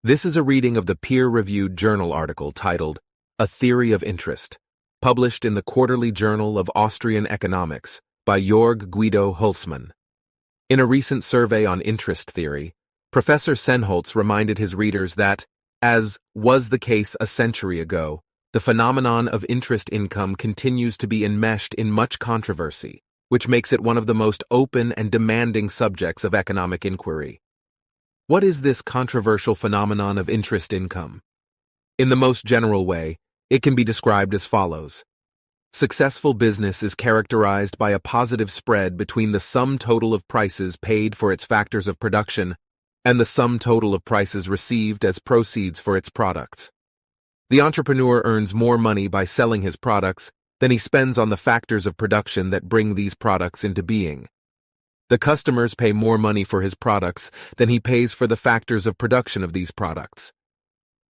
This is a reading of the peer-reviewed journal article titled A Theory of Interest, published in the Quarterly Journal of Austrian Economics by Jörg Guido Hülsmann. In a recent survey on interest theory, Professor Senholz reminded his readers that, as was the case a century ago, the phenomenon of interest income continues to be enmeshed in much controversy, which makes it one of the most open and demanding subjects of economic inquiry. What is this controversial phenomenon of interest income? In the most general way, it can be described as follows. Successful business is characterized by a positive spread between the sum total of prices paid for its factors of production and the sum total of prices received as proceeds for its products. The entrepreneur earns more money by selling his products than he spends on the factors of production that bring these products into being. The customers pay more money for his products than he pays for the factors of production of these products.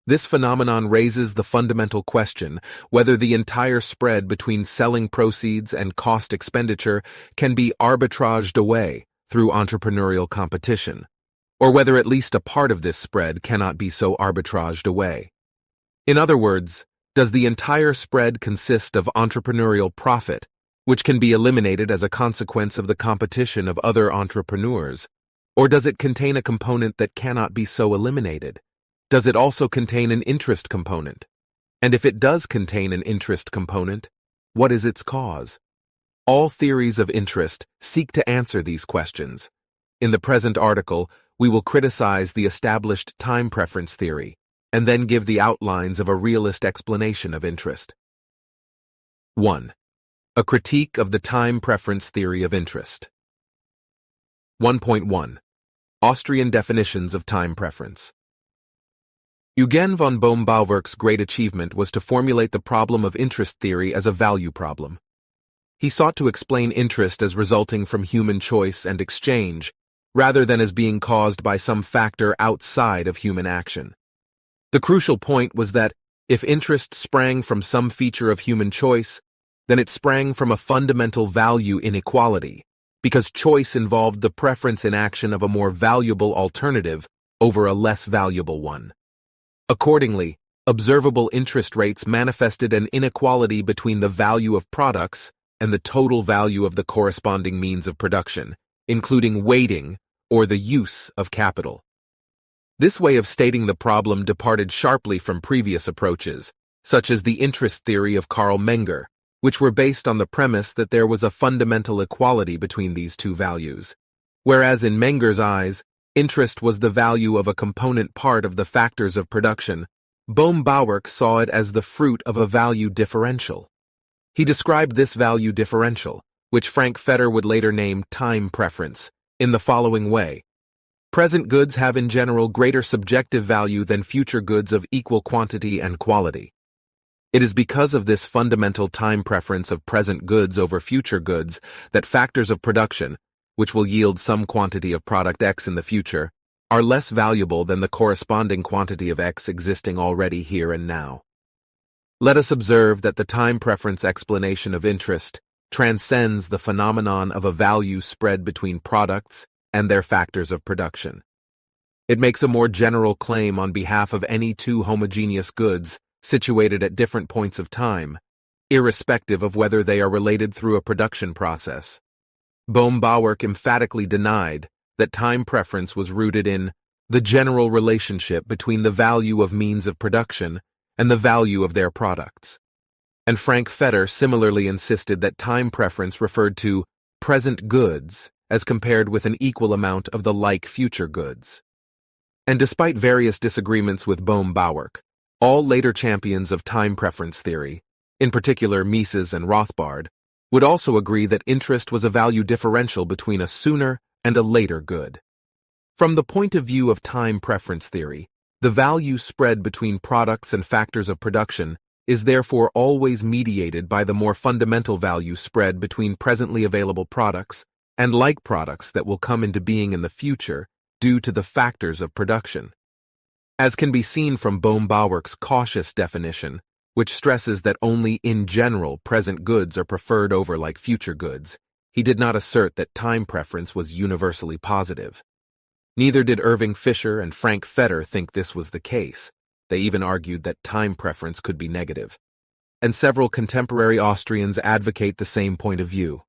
This phenomenon raises the fundamental question whether the entire spread between selling proceeds and cost expenditure can be arbitraged away through entrepreneurial competition, or whether at least a part of this spread cannot be so arbitraged away. In other words, does the entire spread consist of entrepreneurial profit, which can be eliminated as a consequence of the competition of other entrepreneurs, or does it contain a component that cannot be so eliminated? Does it also contain an interest component? And if it does contain an interest component, what is its cause? All theories of interest seek to answer these questions. In the present article, we will criticize the established time preference theory, and then give the outlines of a realist explanation of interest. 1. A critique of the time preference theory of interest. 1.1. Austrian definitions of time preference. Eugen von Bohm-Bawerk's great achievement was to formulate the problem of interest theory as a value problem. He sought to explain interest as resulting from human choice and exchange, rather than as being caused by some factor outside of human action. The crucial point was that, if interest sprang from some feature of human choice, then it sprang from a fundamental value inequality, because choice involved the preference in action of a more valuable alternative over a less valuable one. Accordingly, observable interest rates manifested an inequality between the value of products and the total value of the corresponding means of production, including weighting or the use of capital. This way of stating the problem departed sharply from previous approaches, such as the interest theory of Carl Menger, which were based on the premise that there was a fundamental equality between these two values. Whereas in Menger's eyes, interest was the value of a component part of the factors of production, Bohm-Bawerk saw it as the fruit of a value differential. He described this value differential, which Frank Fetter would later name time preference, in the following way. Present goods have in general greater subjective value than future goods of equal quantity and quality. It is because of this fundamental time preference of present goods over future goods that factors of production, which will yield some quantity of product X in the future, are less valuable than the corresponding quantity of X existing already here and now. Let us observe that the time preference explanation of interest transcends the phenomenon of a value spread between products and their factors of production. It makes a more general claim on behalf of any two homogeneous goods situated at different points of time, irrespective of whether they are related through a production process. Bohm-Bawerk emphatically denied that time preference was rooted in the general relationship between the value of means of production and the value of their products. And Frank Fetter similarly insisted that time preference referred to present goods as compared with an equal amount of the like future goods. And despite various disagreements with Bohm-Bawerk, all later champions of time preference theory, in particular Mises and Rothbard, would also agree that interest was a value differential between a sooner and a later good. From the point of view of time preference theory, the value spread between products and factors of production is therefore always mediated by the more fundamental value spread between presently available products and like products that will come into being in the future due to the factors of production. As can be seen from Bohm-Bawerk's cautious definition, which stresses that only in general present goods are preferred over like future goods, he did not assert that time preference was universally positive. Neither did Irving Fisher and Frank Fetter think this was the case. They even argued that time preference could be negative. And several contemporary Austrians advocate the same point of view.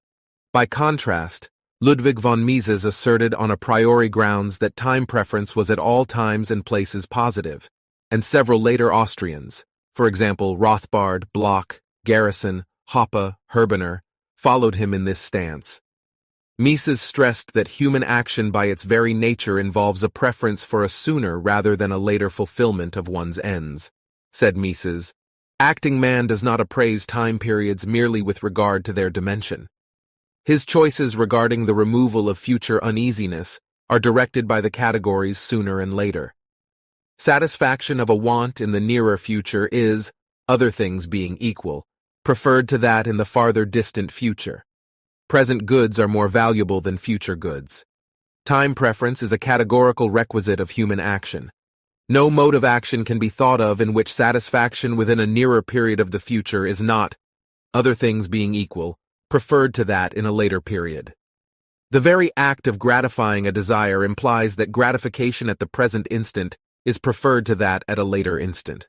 By contrast, Ludwig von Mises asserted on a priori grounds that time preference was at all times and places positive, and several later Austrians, for example Rothbard, Bloch, Garrison, Hoppe, Herbener, followed him in this stance. Mises stressed that human action by its very nature involves a preference for a sooner rather than a later fulfillment of one's ends. Said Mises, "Acting man does not appraise time periods merely with regard to their dimension. His choices regarding the removal of future uneasiness are directed by the categories sooner and later. Satisfaction of a want in the nearer future is, other things being equal, preferred to that in the farther distant future. Present goods are more valuable than future goods. Time preference is a categorical requisite of human action. No mode of action can be thought of in which satisfaction within a nearer period of the future is not, other things being equal, preferred to that in a later period. The very act of gratifying a desire implies that gratification at the present instant is preferred to that at a later instant.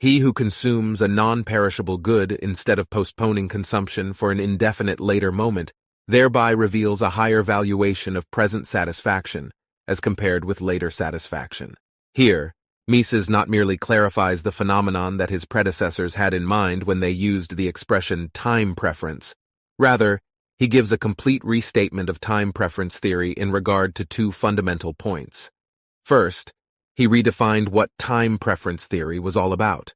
He who consumes a non-perishable good instead of postponing consumption for an indefinite later moment thereby reveals a higher valuation of present satisfaction as compared with later satisfaction. Here, Mises not merely clarifies the phenomenon that his predecessors had in mind when they used the expression time preference. Rather, he gives a complete restatement of time preference theory in regard to two fundamental points. First, he redefined what time preference theory was all about.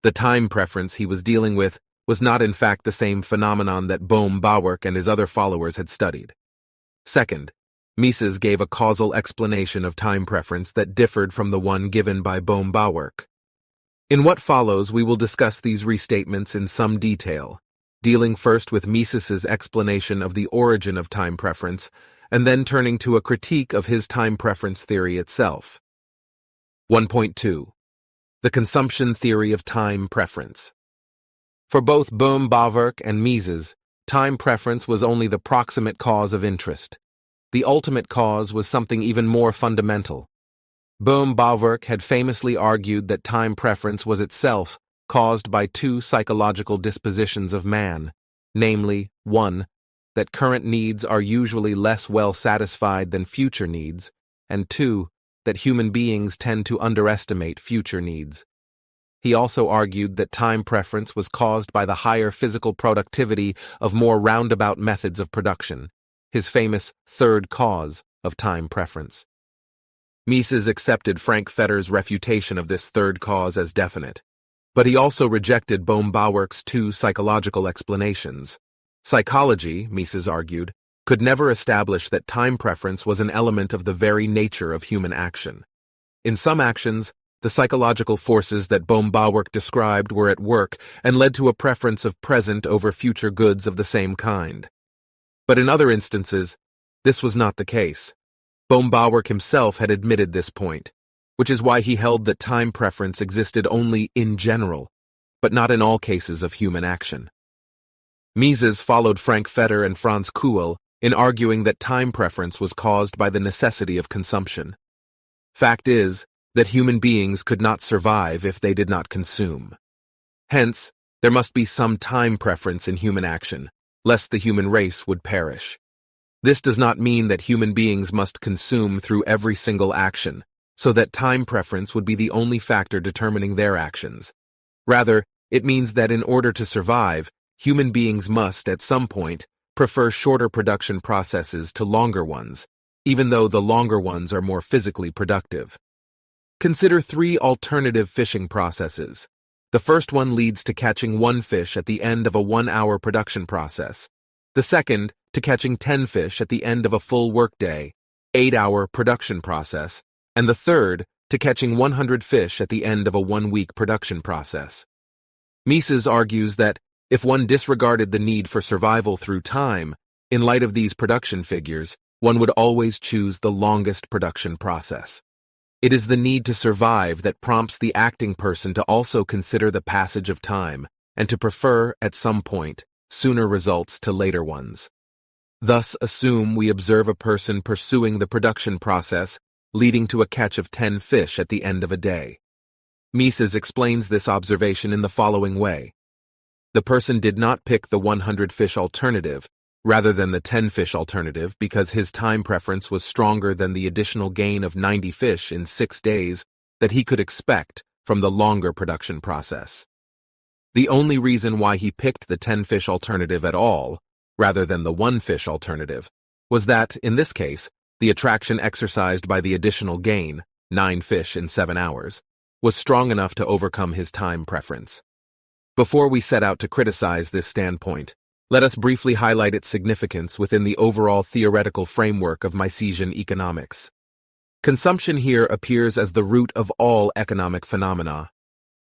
The time preference he was dealing with was not in fact the same phenomenon that Bohm-Bawerk and his other followers had studied. Second, Mises gave a causal explanation of time preference that differed from the one given by Bohm-Bawerk. In what follows, we will discuss these restatements in some detail, dealing first with Mises's explanation of the origin of time preference, and then turning to a critique of his time preference theory itself. 1.2. The consumption theory of time preference. For both Bohm-Bawerk and Mises, time preference was only the proximate cause of interest. The ultimate cause was something even more fundamental. Bohm-Bawerk had famously argued that time preference was itself caused by two psychological dispositions of man, namely, 1. That current needs are usually less well satisfied than future needs, and 2. That human beings tend to underestimate future needs. He also argued that time preference was caused by the higher physical productivity of more roundabout methods of production, his famous third cause of time preference. Mises accepted Frank Fetter's refutation of this third cause as definite, but he also rejected Bohm-Bawerk's two psychological explanations. Psychology, Mises argued, could never establish that time preference was an element of the very nature of human action. In some actions, the psychological forces that Bohm-Bawerk described were at work and led to a preference of present over future goods of the same kind. But in other instances, this was not the case. Bohm-Bawerk himself had admitted this point, which is why he held that time preference existed only in general, but not in all cases of human action. Mises followed Frank Fetter and Franz Kuhl in arguing that time preference was caused by the necessity of consumption. Fact is that human beings could not survive if they did not consume. Hence, there must be some time preference in human action, lest the human race would perish. This does not mean that human beings must consume through every single action, so that time preference would be the only factor determining their actions. Rather, it means that in order to survive, human beings must, at some point, prefer shorter production processes to longer ones, even though the longer ones are more physically productive. Consider three alternative fishing processes. The first one leads to catching one fish at the end of a 1-hour production process. The second, to catching 10 fish at the end of a full workday, 8-hour production process. And the third, to catching 100 fish at the end of a 1-week production process. Mises argues that if one disregarded the need for survival through time, in light of these production figures, one would always choose the longest production process. It is the need to survive that prompts the acting person to also consider the passage of time and to prefer, at some point, sooner results to later ones. Thus, assume we observe a person pursuing the production process leading to a catch of 10 fish at the end of a day. Mises explains this observation in the following way. The person did not pick the 100-fish alternative rather than the 10-fish alternative because his time preference was stronger than the additional gain of 90 fish in 6 days that he could expect from the longer production process. The only reason why he picked the 10-fish alternative at all, rather than the 1-fish alternative, was that, in this case, the attraction exercised by the additional gain, 9 fish in 7 hours, was strong enough to overcome his time preference. Before we set out to criticize this standpoint, let us briefly highlight its significance within the overall theoretical framework of Misesian economics. Consumption here appears as the root of all economic phenomena.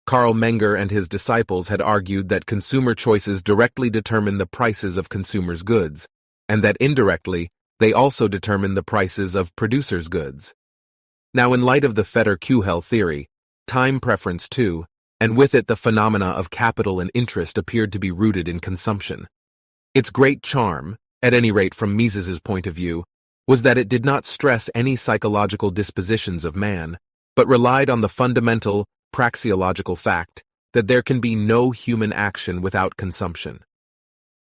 Karl Menger and his disciples had argued that consumer choices directly determine the prices of consumers' goods, and that indirectly, they also determine the prices of producers' goods. Now, in light of the Fetter-Kuhel theory, time preference too, and with it the phenomena of capital and interest appeared to be rooted in consumption. Its great charm, at any rate from Mises's point of view, was that it did not stress any psychological dispositions of man, but relied on the fundamental, praxeological fact that there can be no human action without consumption.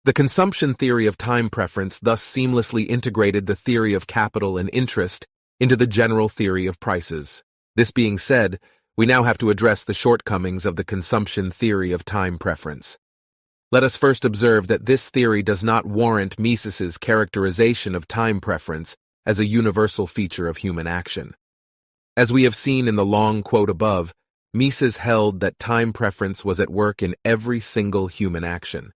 The consumption theory of time preference thus seamlessly integrated the theory of capital and interest into the general theory of prices. This being said, we now have to address the shortcomings of the consumption theory of time preference. Let us first observe that this theory does not warrant Mises's characterization of time preference as a universal feature of human action. As we have seen in the long quote above, Mises held that time preference was at work in every single human action.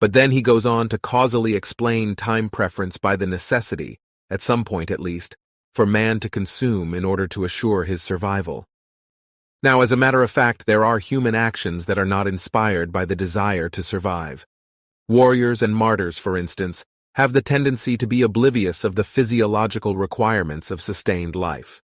But then he goes on to causally explain time preference by the necessity, at some point at least, for man to consume in order to assure his survival. Now, as a matter of fact, there are human actions that are not inspired by the desire to survive. Warriors and martyrs, for instance, have the tendency to be oblivious of the physiological requirements of sustained life.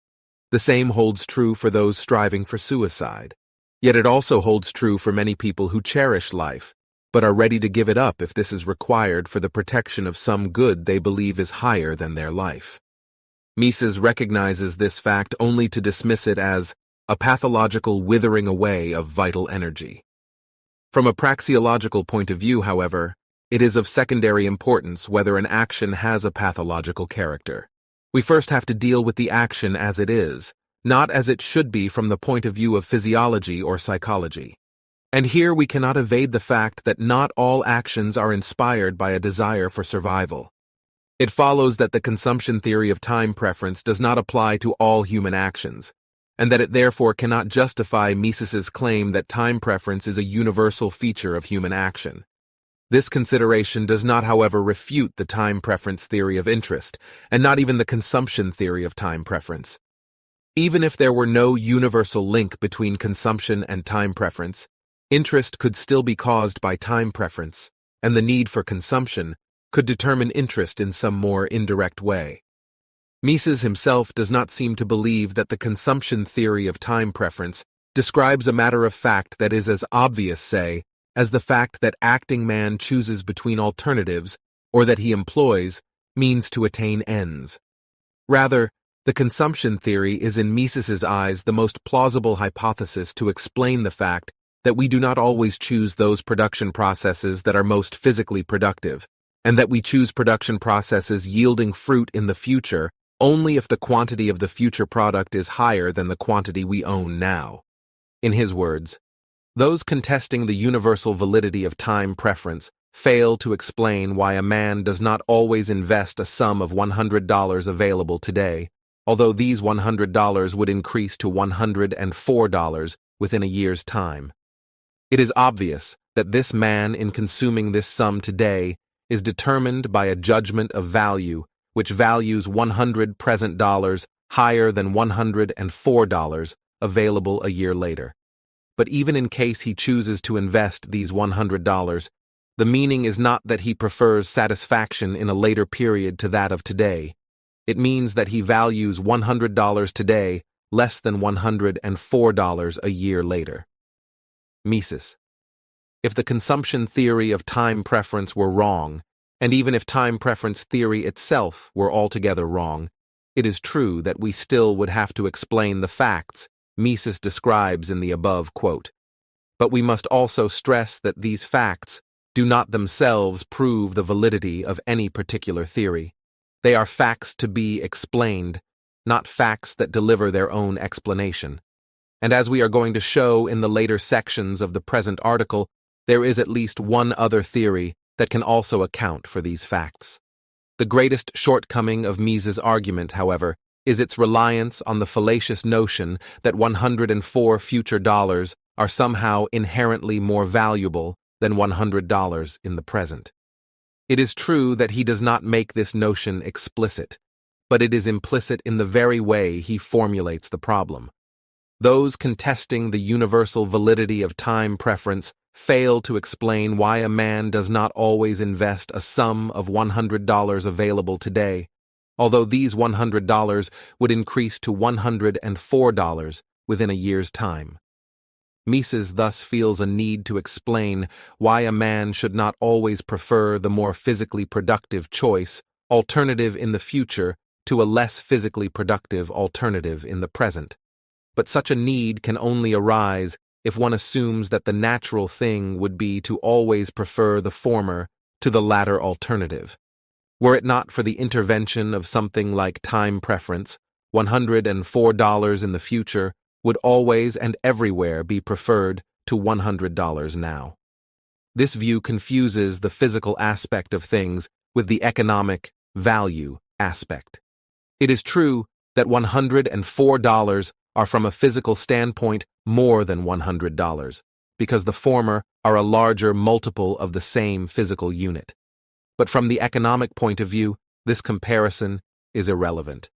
The same holds true for those striving for suicide. Yet it also holds true for many people who cherish life, but are ready to give it up if this is required for the protection of some good they believe is higher than their life. Mises recognizes this fact only to dismiss it as a pathological withering away of vital energy. From a praxeological point of view, however, it is of secondary importance whether an action has a pathological character. We first have to deal with the action as it is, not as it should be from the point of view of physiology or psychology. And here we cannot evade the fact that not all actions are inspired by a desire for survival. It follows that the consumption theory of time preference does not apply to all human actions, and that it therefore cannot justify Mises's claim that time preference is a universal feature of human action. This consideration does not, however, refute the time preference theory of interest, and not even the consumption theory of time preference. Even if there were no universal link between consumption and time preference, interest could still be caused by time preference, and the need for consumption could determine interest in some more indirect way. Mises himself does not seem to believe that the consumption theory of time preference describes a matter of fact that is as obvious, say, as the fact that acting man chooses between alternatives or that he employs means to attain ends. Rather, the consumption theory is in Mises's eyes the most plausible hypothesis to explain the fact that we do not always choose those production processes that are most physically productive, and that we choose production processes yielding fruit in the future only if the quantity of the future product is higher than the quantity we own now. In his words, those contesting the universal validity of time preference fail to explain why a man does not always invest a sum of $100 available today, although these $100 would increase to $104 within a year's time. It is obvious that this man, in consuming this sum today, is determined by a judgment of value which values 100 present dollars higher than $104 available a year later. But even in case he chooses to invest these $100, the meaning is not that he prefers satisfaction in a later period to that of today. It means that he values $100 today less than $104 a year later. Mises. If the consumption theory of time preference were wrong, and even if time preference theory itself were altogether wrong, it is true that we still would have to explain the facts Mises describes in the above quote. But we must also stress that these facts do not themselves prove the validity of any particular theory. They are facts to be explained, not facts that deliver their own explanation. And as we are going to show in the later sections of the present article, there is at least one other theory that can also account for these facts. The greatest shortcoming of Mises' argument, however, is its reliance on the fallacious notion that 104 future dollars are somehow inherently more valuable than $100 in the present. It is true that he does not make this notion explicit, but it is implicit in the very way he formulates the problem. Those contesting the universal validity of time preference fail to explain why a man does not always invest a sum of $100 available today, although these $100 would increase to $104 within a year's time. Mises thus feels a need to explain why a man should not always prefer the more physically productive choice, alternative in the future, to a less physically productive alternative in the present. But such a need can only arise if one assumes that the natural thing would be to always prefer the former to the latter alternative. Were it not for the intervention of something like time preference, $104 in the future would always and everywhere be preferred to $100 now. This view confuses the physical aspect of things with the economic value aspect. It is true that $104 are from a physical standpoint more than $100, because the former are a larger multiple of the same physical unit. But from the economic point of view, this comparison is irrelevant.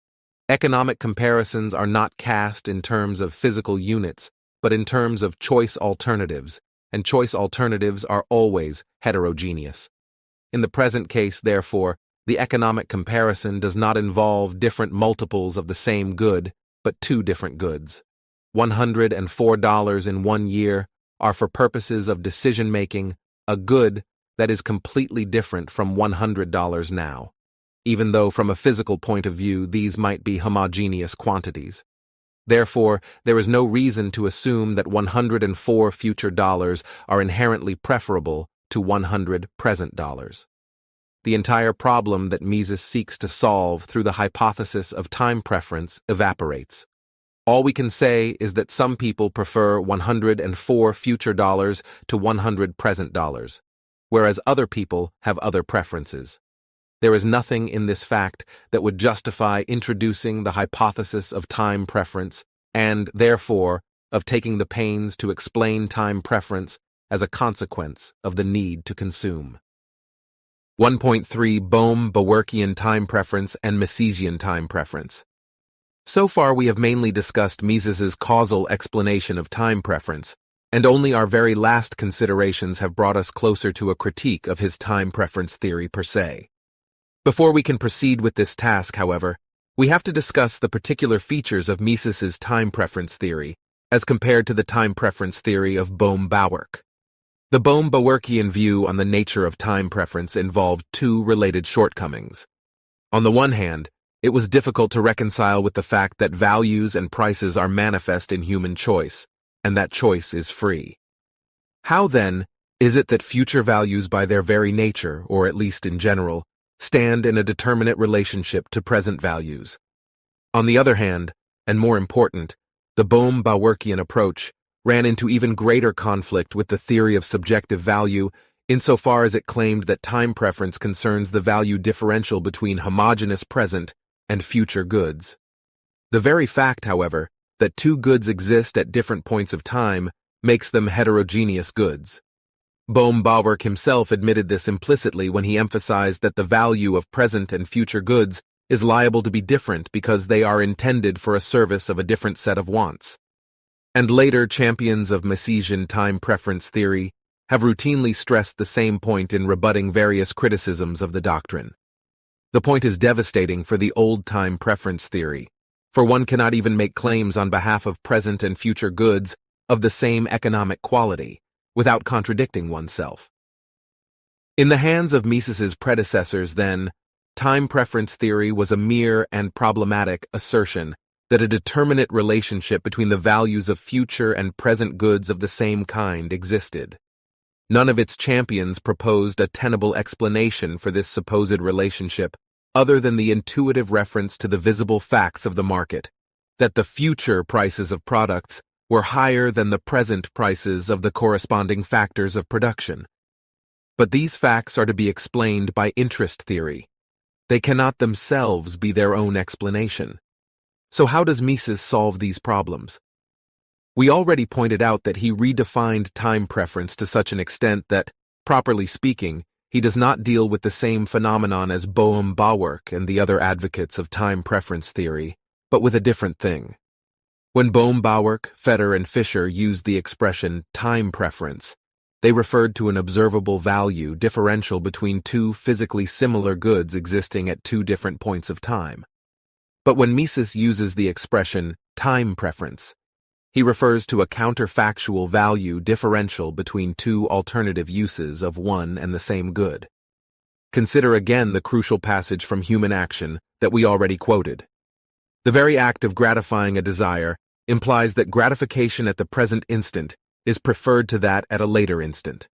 Economic comparisons are not cast in terms of physical units, but in terms of choice alternatives, and choice alternatives are always heterogeneous. In the present case, therefore, the economic comparison does not involve different multiples of the same good, but two different goods. $104 in 1 year are for purposes of decision-making a good that is completely different from $100 now, even though from a physical point of view these might be homogeneous quantities. Therefore, there is no reason to assume that 104 future dollars are inherently preferable to 100 present dollars. The entire problem that Mises seeks to solve through the hypothesis of time preference evaporates. All we can say is that some people prefer 104 future dollars to 100 present dollars, whereas other people have other preferences. There is nothing in this fact that would justify introducing the hypothesis of time preference and, therefore, of taking the pains to explain time preference as a consequence of the need to consume. 1.3 Bohm-Bawerkian time preference and Misesian time preference. So far we have mainly discussed Mises's causal explanation of time preference, and only our very last considerations have brought us closer to a critique of his time preference theory per se. Before we can proceed with this task, however, we have to discuss the particular features of Mises's time preference theory as compared to the time preference theory of Bohm-Bawerk. The Bohm-Bawerkian view on the nature of time preference involved two related shortcomings. On the one hand, it was difficult to reconcile with the fact that values and prices are manifest in human choice, and that choice is free. How, then, is it that future values by their very nature, or at least in general, stand in a determinate relationship to present values? On the other hand, and more important, the Bohm-Bawerkian approach ran into even greater conflict with the theory of subjective value insofar as it claimed that time preference concerns the value differential between homogeneous present and future goods. The very fact, however, that two goods exist at different points of time makes them heterogeneous goods. Bohm-Bawerk himself admitted this implicitly when he emphasized that the value of present and future goods is liable to be different because they are intended for a service of a different set of wants. And later champions of Misesian time preference theory have routinely stressed the same point in rebutting various criticisms of the doctrine. The point is devastating for the old time preference theory, for one cannot even make claims on behalf of present and future goods of the same economic quality without contradicting oneself. In the hands of Mises's predecessors, then, time preference theory was a mere and problematic assertion that a determinate relationship between the values of future and present goods of the same kind existed. None of its champions proposed a tenable explanation for this supposed relationship other than the intuitive reference to the visible facts of the market, that the future prices of products were higher than the present prices of the corresponding factors of production. But these facts are to be explained by interest theory. They cannot themselves be their own explanation. So how does Mises solve these problems? We already pointed out that he redefined time preference to such an extent that, properly speaking, he does not deal with the same phenomenon as Bohm-Bawerk and the other advocates of time preference theory, but with a different thing. When Bohm-Bawerk, Fetter, and Fisher used the expression time preference, they referred to an observable value differential between two physically similar goods existing at two different points of time. But when Mises uses the expression time preference, he refers to a counterfactual value differential between two alternative uses of one and the same good. Consider again the crucial passage from Human Action that we already quoted. The very act of gratifying a desire implies that gratification at the present instant is preferred to that at a later instant.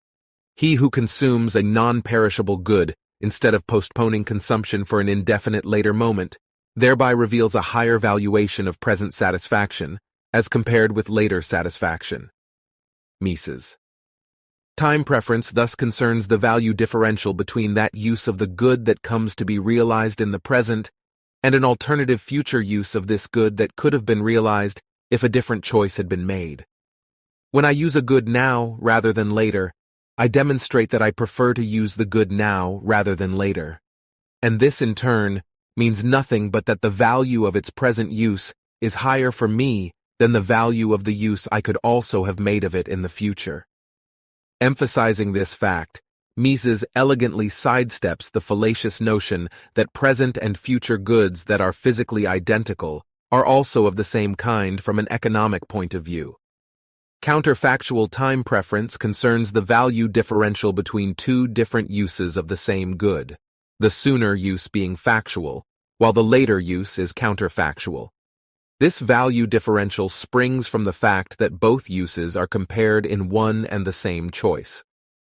He who consumes a non-perishable good instead of postponing consumption for an indefinite later moment thereby reveals a higher valuation of present satisfaction as compared with later satisfaction. Mises. Time preference thus concerns the value differential between that use of the good that comes to be realized in the present and an alternative future use of this good that could have been realized if a different choice had been made. When I use a good now rather than later, I demonstrate that I prefer to use the good now rather than later. And this, in turn, means nothing but that the value of its present use is higher for me than the value of the use I could also have made of it in the future. Emphasizing this fact, Mises elegantly sidesteps the fallacious notion that present and future goods that are physically identical are also of the same kind from an economic point of view. Counterfactual time preference concerns the value differential between two different uses of the same good, the sooner use being factual, while the later use is counterfactual. This value differential springs from the fact that both uses are compared in one and the same choice.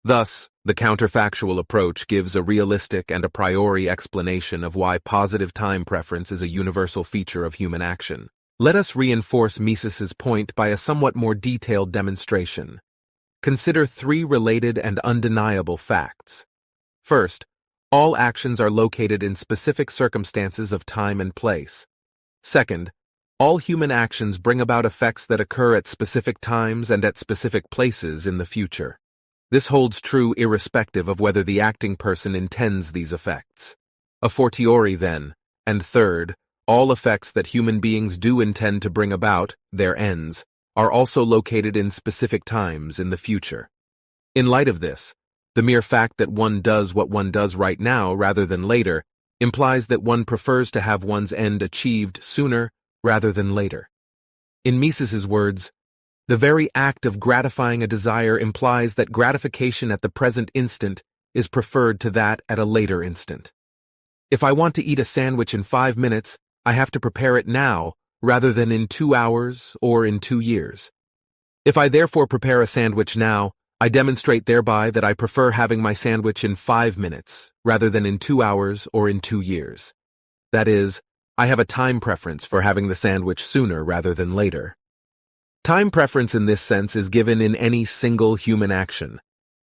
Thus, the counterfactual approach gives a realistic and a priori explanation of why positive time preference is a universal feature of human action. Let us reinforce Mises's point by a somewhat more detailed demonstration. Consider three related and undeniable facts. First, all actions are located in specific circumstances of time and place. Second, all human actions bring about effects that occur at specific times and at specific places in the future. This holds true irrespective of whether the acting person intends these effects. A fortiori, then, and third, all effects that human beings do intend to bring about, their ends, are also located in specific times in the future. In light of this, the mere fact that one does what one does right now rather than later implies that one prefers to have one's end achieved sooner rather than later. In Mises's words, the very act of gratifying a desire implies that gratification at the present instant is preferred to that at a later instant. If I want to eat a sandwich in 5 minutes, I have to prepare it now rather than in 2 hours or in 2 years. If I therefore prepare a sandwich now, I demonstrate thereby that I prefer having my sandwich in 5 minutes rather than in 2 hours or in 2 years. That is, I have a time preference for having the sandwich sooner rather than later. Time preference in this sense is given in any single human action,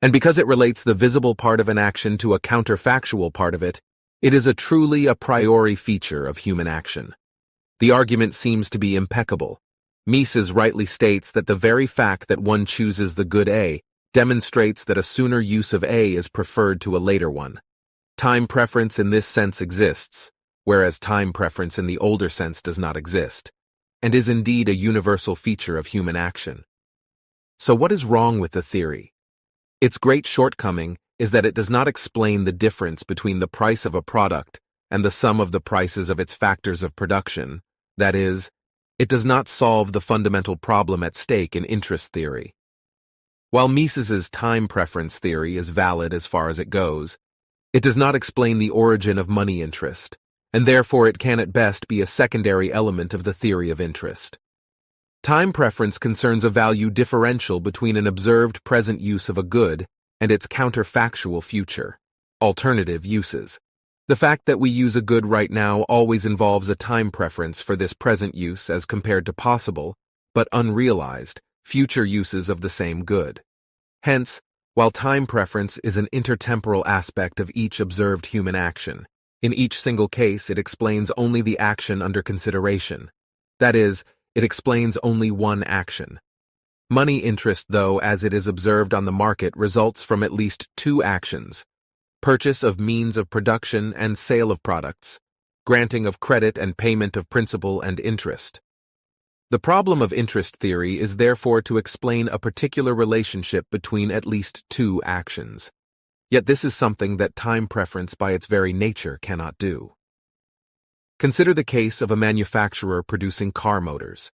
and because it relates the visible part of an action to a counterfactual part of it, it is a truly a priori feature of human action. The argument seems to be impeccable. Mises rightly states that the very fact that one chooses the good A demonstrates that a sooner use of A is preferred to a later one. Time preference in this sense exists, whereas time preference in the older sense does not exist, and is indeed a universal feature of human action. So what is wrong with the theory? Its great shortcoming is that it does not explain the difference between the price of a product and the sum of the prices of its factors of production. That is, it does not solve the fundamental problem at stake in interest theory. While Mises's time preference theory is valid as far as it goes, It does not explain the origin of money interest, and therefore it can at best be a secondary element of the theory of interest. Time preference concerns a value differential between an observed present use of a good and its counterfactual future, alternative uses. The fact that we use a good right now always involves a time preference for this present use as compared to possible, but unrealized, future uses of the same good. Hence, while time preference is an intertemporal aspect of each observed human action, in each single case it explains only the action under consideration. That is, it explains only one action. Money interest, though, as it is observed on the market, results from at least two actions: purchase of means of production and sale of products, granting of credit and payment of principal and interest. The problem of interest theory is therefore to explain a particular relationship between at least two actions. Yet this is something that time preference by its very nature cannot do. Consider the case of a manufacturer producing car motors.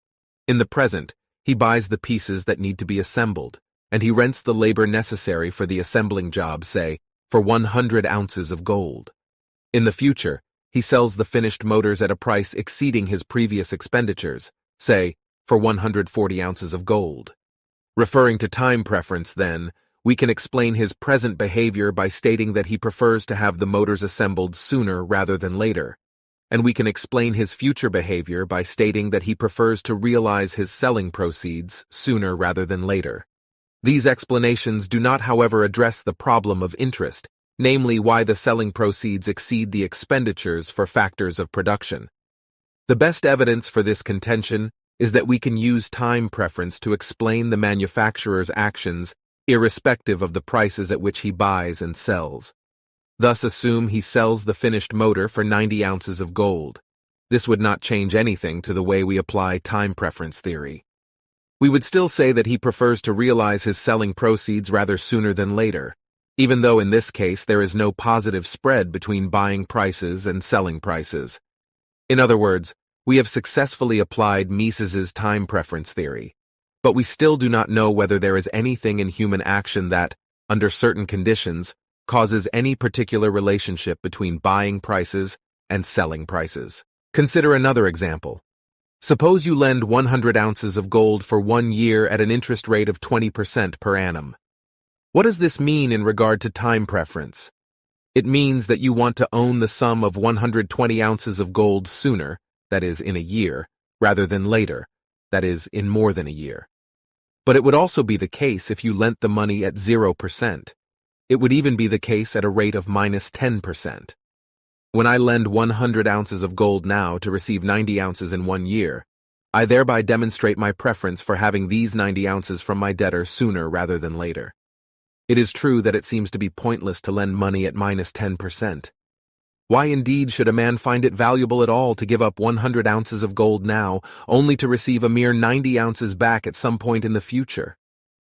In the present, he buys the pieces that need to be assembled, and he rents the labor necessary for the assembling job, say, for 100 ounces of gold. In the future, he sells the finished motors at a price exceeding his previous expenditures, say, for 140 ounces of gold. Referring to time preference, then, we can explain his present behavior by stating that he prefers to have the motors assembled sooner rather than later, and we can explain his future behavior by stating that he prefers to realize his selling proceeds sooner rather than later. These explanations do not, however, address the problem of interest, namely why the selling proceeds exceed the expenditures for factors of production. The best evidence for this contention is that we can use time preference to explain the manufacturer's actions irrespective of the prices at which he buys and sells. Thus assume he sells the finished motor for 90 ounces of gold. This would not change anything to the way we apply time preference theory. We would still say that he prefers to realize his selling proceeds rather sooner than later, even though in this case there is no positive spread between buying prices and selling prices. In other words, we have successfully applied Mises's time preference theory, but we still do not know whether there is anything in human action that, under certain conditions, causes any particular relationship between buying prices and selling prices. Consider another example. Suppose you lend 100 ounces of gold for 1 year at an interest rate of 20% per annum. What does this mean in regard to time preference? It means that you want to own the sum of 120 ounces of gold sooner, that is, in a year, rather than later, that is, in more than a year. But it would also be the case if you lent the money at 0%. It would even be the case at a rate of -10%. When I lend 100 ounces of gold now to receive 90 ounces in 1 year, I thereby demonstrate my preference for having these 90 ounces from my debtor sooner rather than later. It is true that it seems to be pointless to lend money at -10%. Why indeed should a man find it valuable at all to give up 100 ounces of gold now, only to receive a mere 90 ounces back at some point in the future?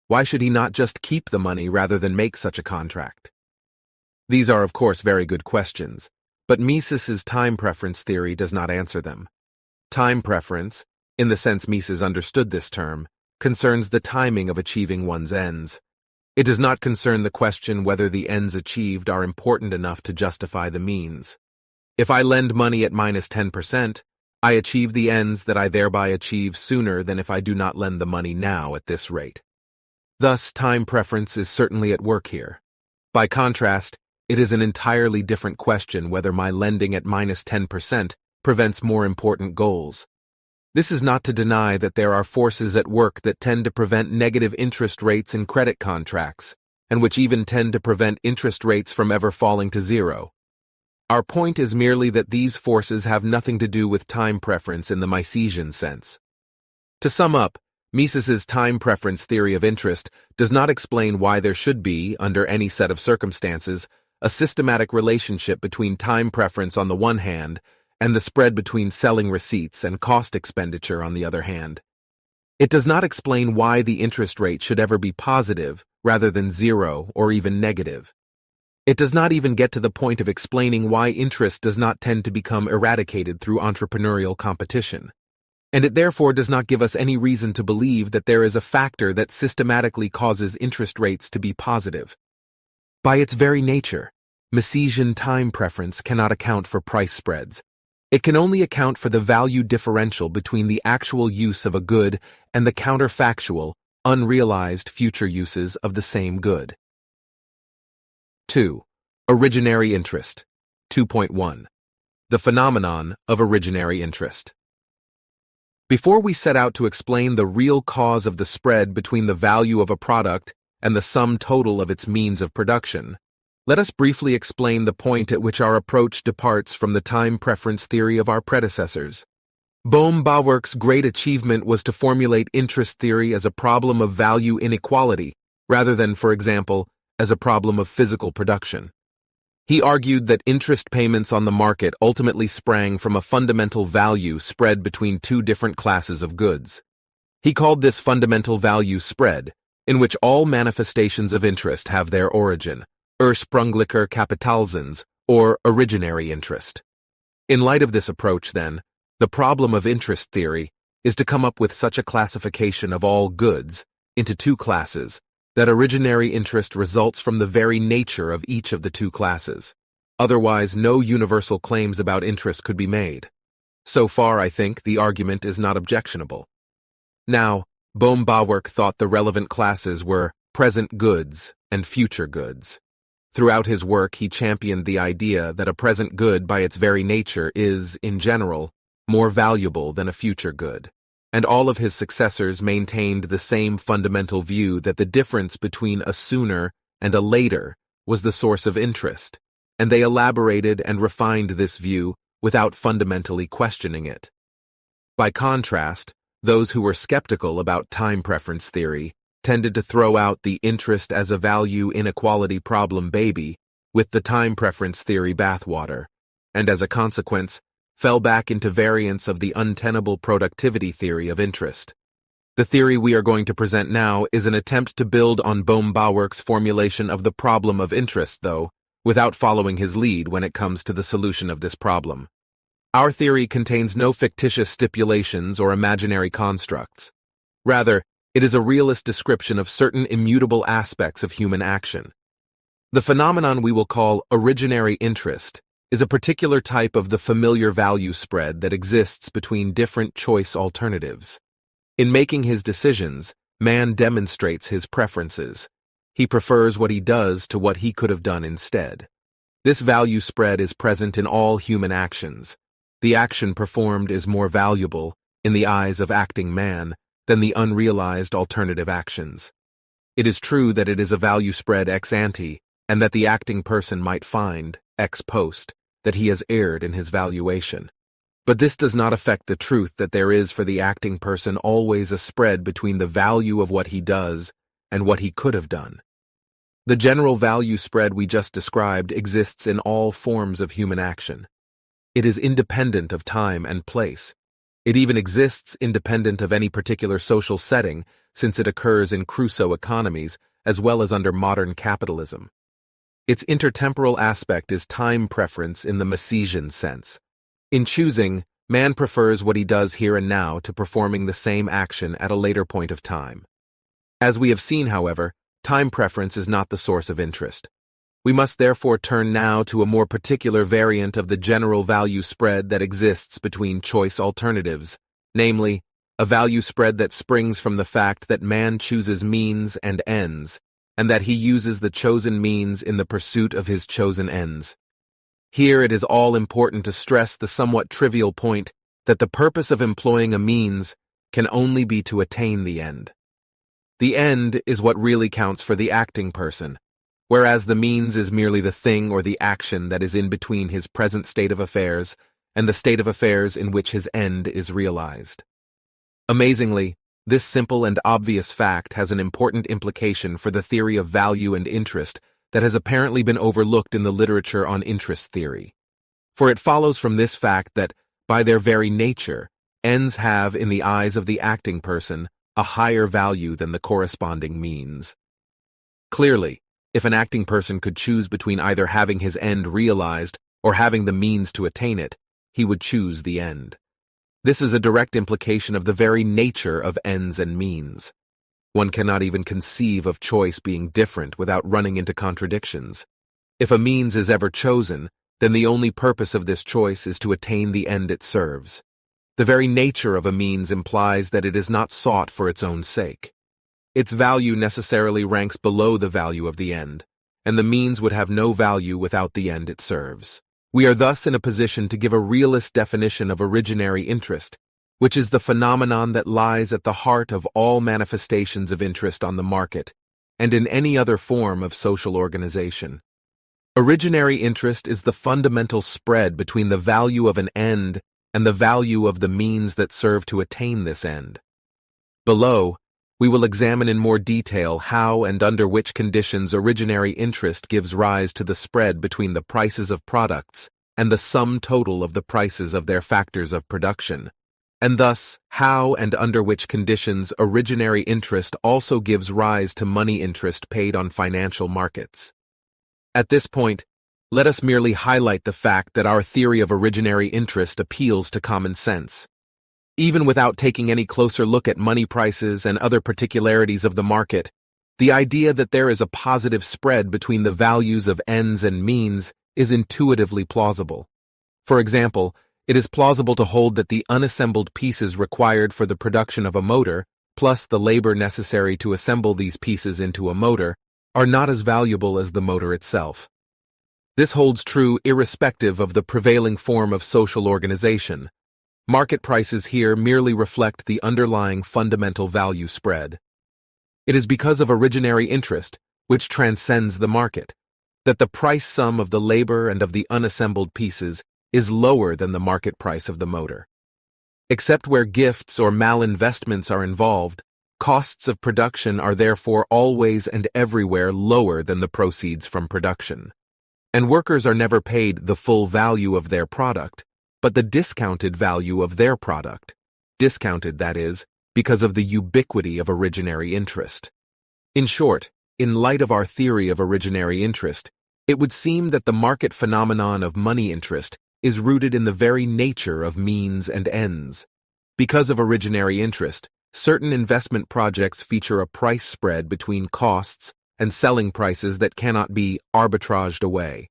Why should he not just keep the money rather than make such a contract? These are, of course, very good questions, but Mises's time preference theory does not answer them. Time preference, in the sense Mises understood this term, concerns the timing of achieving one's ends. It does not concern the question whether the ends achieved are important enough to justify the means. If I lend money at -10%, I achieve the ends that I thereby achieve sooner than if I do not lend the money now at this rate. Thus, time preference is certainly at work here. By contrast, it is an entirely different question whether my lending at -10% prevents more important goals. This is not to deny that there are forces at work that tend to prevent negative interest rates in credit contracts, and which even tend to prevent interest rates from ever falling to zero. Our point is merely that these forces have nothing to do with time preference in the Misesian sense. To sum up, Mises's time preference theory of interest does not explain why there should be, under any set of circumstances, a systematic relationship between time preference on the one hand and the spread between selling receipts and cost expenditure on the other hand. It does not explain why the interest rate should ever be positive rather than zero or even negative. It does not even get to the point of explaining why interest does not tend to become eradicated through entrepreneurial competition. And it therefore does not give us any reason to believe that there is a factor that systematically causes interest rates to be positive. By its very nature, Misesian time preference cannot account for price spreads. It can only account for the value differential between the actual use of a good and the counterfactual, unrealized future uses of the same good. 2. Originary Interest. 2.1. The phenomenon of originary interest. Before we set out to explain the real cause of the spread between the value of a product and the sum total of its means of production, let us briefly explain the point at which our approach departs from the time preference theory of our predecessors. Bohm-Bawerk's great achievement was to formulate interest theory as a problem of value inequality, rather than, for example, as a problem of physical production. He argued that interest payments on the market ultimately sprang from a fundamental value spread between two different classes of goods. He called this fundamental value spread, in which all manifestations of interest have their origin, ursprünglicher Kapitalzins, or originary interest. In light of this approach, then, the problem of interest theory is to come up with such a classification of all goods into two classes that originary interest results from the very nature of each of the two classes. Otherwise, no universal claims about interest could be made. So far, I think, the argument is not objectionable. Now, Bohm-Bawerk thought the relevant classes were present goods and future goods. Throughout his work, he championed the idea that a present good by its very nature is, in general, more valuable than a future good. And all of his successors maintained the same fundamental view that the difference between a sooner and a later was the source of interest, and they elaborated and refined this view without fundamentally questioning it. By contrast, those who were skeptical about time preference theory tended to throw out the interest as a value inequality problem baby with the time preference theory bathwater, and as a consequence, fell back into variants of the untenable productivity theory of interest. The theory we are going to present now is an attempt to build on Bohm-Bawerk's formulation of the problem of interest, though, without following his lead when it comes to the solution of this problem. Our theory contains no fictitious stipulations or imaginary constructs. Rather, it is a realist description of certain immutable aspects of human action. The phenomenon we will call originary interest is a particular type of the familiar value spread that exists between different choice alternatives. In making his decisions, man demonstrates his preferences. He prefers what he does to what he could have done instead. This value spread is present in all human actions. The action performed is more valuable, in the eyes of acting man, than the unrealized alternative actions. It is true that it is a value spread ex ante, and that the acting person might find, ex post, that he has erred in his valuation. But this does not affect the truth that there is for the acting person always a spread between the value of what he does and what he could have done. The general value spread we just described exists in all forms of human action. It is independent of time and place. It even exists independent of any particular social setting, since it occurs in Crusoe economies as well as under modern capitalism. Its intertemporal aspect is time preference in the Misesian sense. In choosing, man prefers what he does here and now to performing the same action at a later point of time. As we have seen, however, time preference is not the source of interest. We must therefore turn now to a more particular variant of the general value spread that exists between choice alternatives, namely, a value spread that springs from the fact that man chooses means and ends, and that he uses the chosen means in the pursuit of his chosen ends. Here it is all important to stress the somewhat trivial point that the purpose of employing a means can only be to attain the end. The end is what really counts for the acting person, whereas the means is merely the thing or the action that is in between his present state of affairs and the state of affairs in which his end is realized. Amazingly, this simple and obvious fact has an important implication for the theory of value and interest that has apparently been overlooked in the literature on interest theory. For it follows from this fact that, by their very nature, ends have, in the eyes of the acting person, a higher value than the corresponding means. Clearly, if an acting person could choose between either having his end realized or having the means to attain it, he would choose the end. This is a direct implication of the very nature of ends and means. One cannot even conceive of choice being different without running into contradictions. If a means is ever chosen, then the only purpose of this choice is to attain the end it serves. The very nature of a means implies that it is not sought for its own sake. Its value necessarily ranks below the value of the end, and the means would have no value without the end it serves. We are thus in a position to give a realist definition of originary interest, which is the phenomenon that lies at the heart of all manifestations of interest on the market and in any other form of social organization. Originary interest is the fundamental spread between the value of an end and the value of the means that serve to attain this end. Below, we will examine in more detail how and under which conditions originary interest gives rise to the spread between the prices of products and the sum total of the prices of their factors of production, and thus how and under which conditions originary interest also gives rise to money interest paid on financial markets. At this point, let us merely highlight the fact that our theory of originary interest appeals to common sense. Even without taking any closer look at money prices and other particularities of the market, the idea that there is a positive spread between the values of ends and means is intuitively plausible. For example, it is plausible to hold that the unassembled pieces required for the production of a motor, plus the labor necessary to assemble these pieces into a motor, are not as valuable as the motor itself. This holds true irrespective of the prevailing form of social organization. Market prices here merely reflect the underlying fundamental value spread. It is because of originary interest, which transcends the market, that the price sum of the labor and of the unassembled pieces is lower than the market price of the motor. Except where gifts or malinvestments are involved, costs of production are therefore always and everywhere lower than the proceeds from production. And workers are never paid the full value of their product, but the discounted value of their product. Discounted, that is, because of the ubiquity of originary interest. In short, in light of our theory of originary interest, it would seem that the market phenomenon of money interest is rooted in the very nature of means and ends. Because of originary interest, certain investment projects feature a price spread between costs and selling prices that cannot be arbitraged away.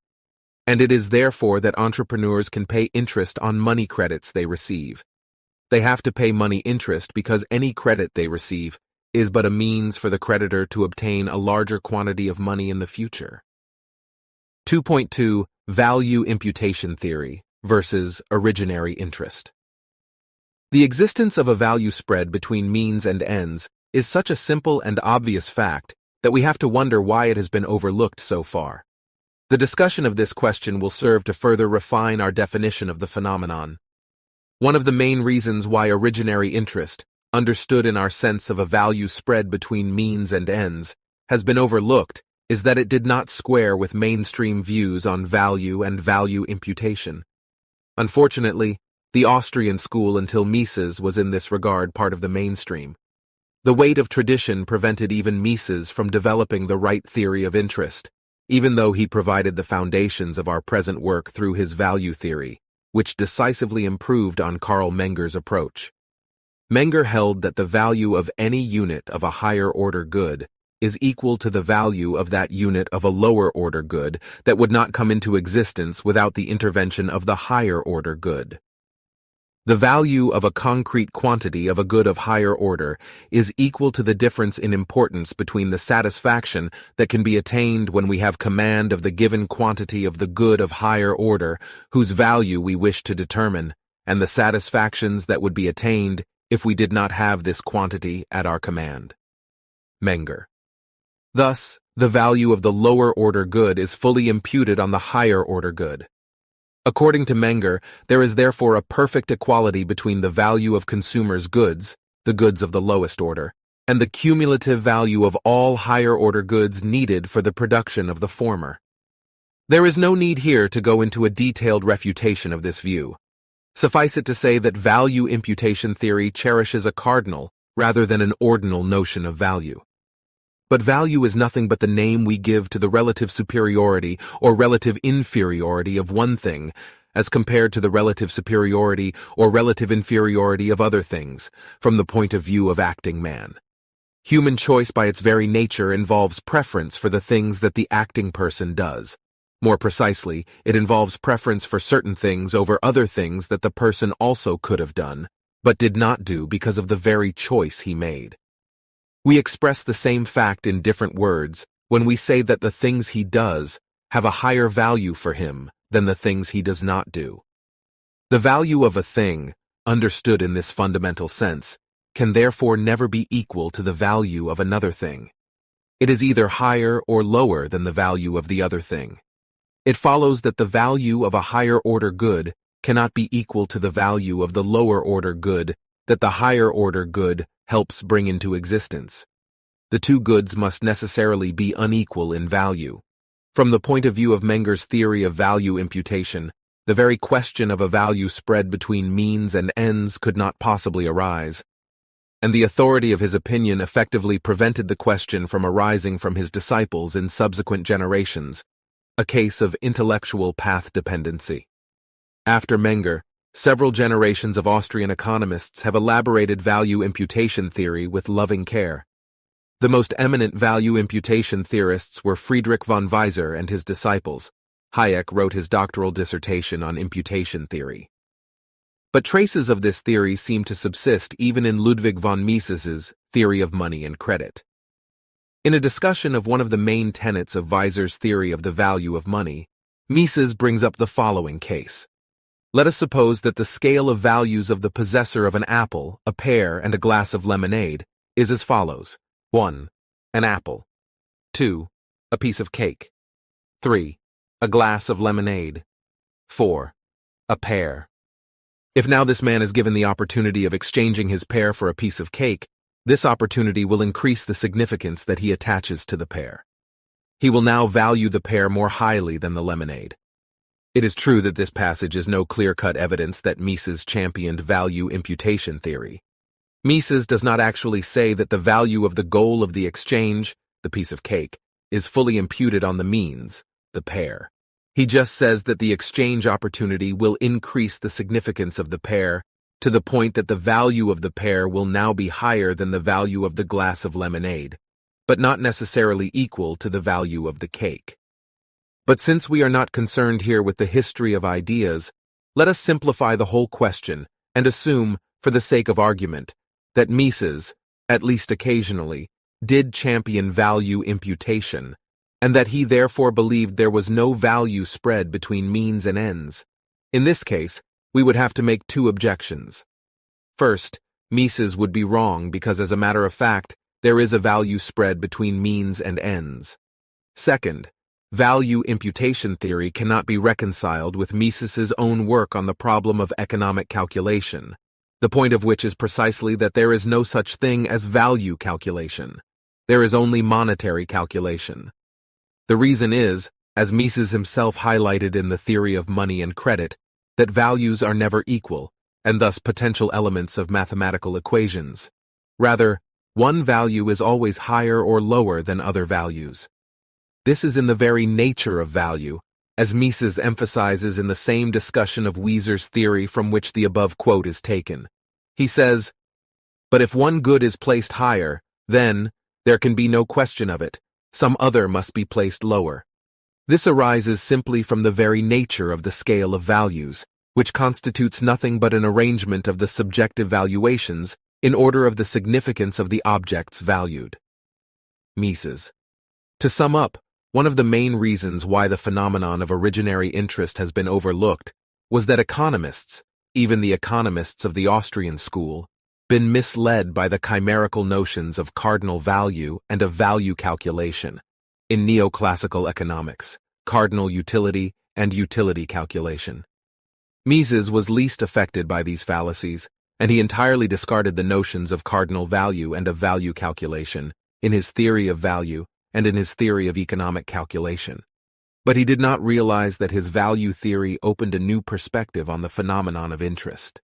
And it is therefore that entrepreneurs can pay interest on money credits they receive. They have to pay money interest because any credit they receive is but a means for the creditor to obtain a larger quantity of money in the future. 2.2 Value imputation theory versus originary interest. The existence of a value spread between means and ends is such a simple and obvious fact that we have to wonder why it has been overlooked so far. The discussion of this question will serve to further refine our definition of the phenomenon. One of the main reasons why originary interest, understood in our sense of a value spread between means and ends, has been overlooked is that it did not square with mainstream views on value and value imputation. Unfortunately, the Austrian school until Mises was in this regard part of the mainstream. The weight of tradition prevented even Mises from developing the right theory of interest, even though he provided the foundations of our present work through his value theory, which decisively improved on Carl Menger's approach. Menger held that the value of any unit of a higher-order good is equal to the value of that unit of a lower-order good that would not come into existence without the intervention of the higher-order good. The value of a concrete quantity of a good of higher order is equal to the difference in importance between the satisfaction that can be attained when we have command of the given quantity of the good of higher order whose value we wish to determine, and the satisfactions that would be attained if we did not have this quantity at our command. Menger. Thus, the value of the lower order good is fully imputed on the higher order good. According to Menger, there is therefore a perfect equality between the value of consumers' goods, the goods of the lowest order, and the cumulative value of all higher-order goods needed for the production of the former. There is no need here to go into a detailed refutation of this view. Suffice it to say that value imputation theory cherishes a cardinal rather than an ordinal notion of value. But value is nothing but the name we give to the relative superiority or relative inferiority of one thing as compared to the relative superiority or relative inferiority of other things, from the point of view of acting man. Human choice by its very nature involves preference for the things that the acting person does. More precisely, it involves preference for certain things over other things that the person also could have done, but did not do because of the very choice he made. We express the same fact in different words when we say that the things he does have a higher value for him than the things he does not do. The value of a thing, understood in this fundamental sense, can therefore never be equal to the value of another thing. It is either higher or lower than the value of the other thing. It follows that the value of a higher-order good cannot be equal to the value of the lower-order good that the higher-order good helps bring into existence. The two goods must necessarily be unequal in value. From the point of view of Menger's theory of value imputation, the very question of a value spread between means and ends could not possibly arise, and the authority of his opinion effectively prevented the question from arising from his disciples in subsequent generations, a case of intellectual path dependency. After Menger, several generations of Austrian economists have elaborated value imputation theory with loving care. The most eminent value imputation theorists were Friedrich von Weiser and his disciples. Hayek wrote his doctoral dissertation on imputation theory. But traces of this theory seem to subsist even in Ludwig von Mises's theory of money and credit. In a discussion of one of the main tenets of Weiser's theory of the value of money, Mises brings up the following case. Let us suppose that the scale of values of the possessor of an apple, a pear, and a glass of lemonade is as follows. 1. An apple. 2. A piece of cake. 3. A glass of lemonade. 4. A pear. If now this man is given the opportunity of exchanging his pear for a piece of cake, this opportunity will increase the significance that he attaches to the pear. He will now value the pear more highly than the lemonade. It is true that this passage is no clear-cut evidence that Mises championed value imputation theory. Mises does not actually say that the value of the goal of the exchange, the piece of cake, is fully imputed on the means, the pear. He just says that the exchange opportunity will increase the significance of the pear to the point that the value of the pear will now be higher than the value of the glass of lemonade, but not necessarily equal to the value of the cake. But since we are not concerned here with the history of ideas, let us simplify the whole question and assume, for the sake of argument, that Mises, at least occasionally, did champion value imputation, and that he therefore believed there was no value spread between means and ends. In this case, we would have to make two objections. First, Mises would be wrong because, as a matter of fact, there is a value spread between means and ends. Second, value imputation theory cannot be reconciled with Mises's own work on the problem of economic calculation, the point of which is precisely that there is no such thing as value calculation. There is only monetary calculation. The reason is, as Mises himself highlighted in the theory of money and credit, that values are never equal, and thus potential elements of mathematical equations. Rather, one value is always higher or lower than other values. This is in the very nature of value, as Mises emphasizes in the same discussion of Weiser's theory from which the above quote is taken. He says, "But if one good is placed higher, then, there can be no question of it, some other must be placed lower. This arises simply from the very nature of the scale of values, which constitutes nothing but an arrangement of the subjective valuations in order of the significance of the objects valued." Mises. To sum up, one of the main reasons why the phenomenon of originary interest has been overlooked was that economists, even the economists of the Austrian school, been misled by the chimerical notions of cardinal value and of value calculation. In neoclassical economics, cardinal utility and utility calculation. Mises was least affected by these fallacies, and he entirely discarded the notions of cardinal value and of value calculation in his theory of value and in his theory of economic calculation. But he did not realize that his value theory opened a new perspective on the phenomenon of interest.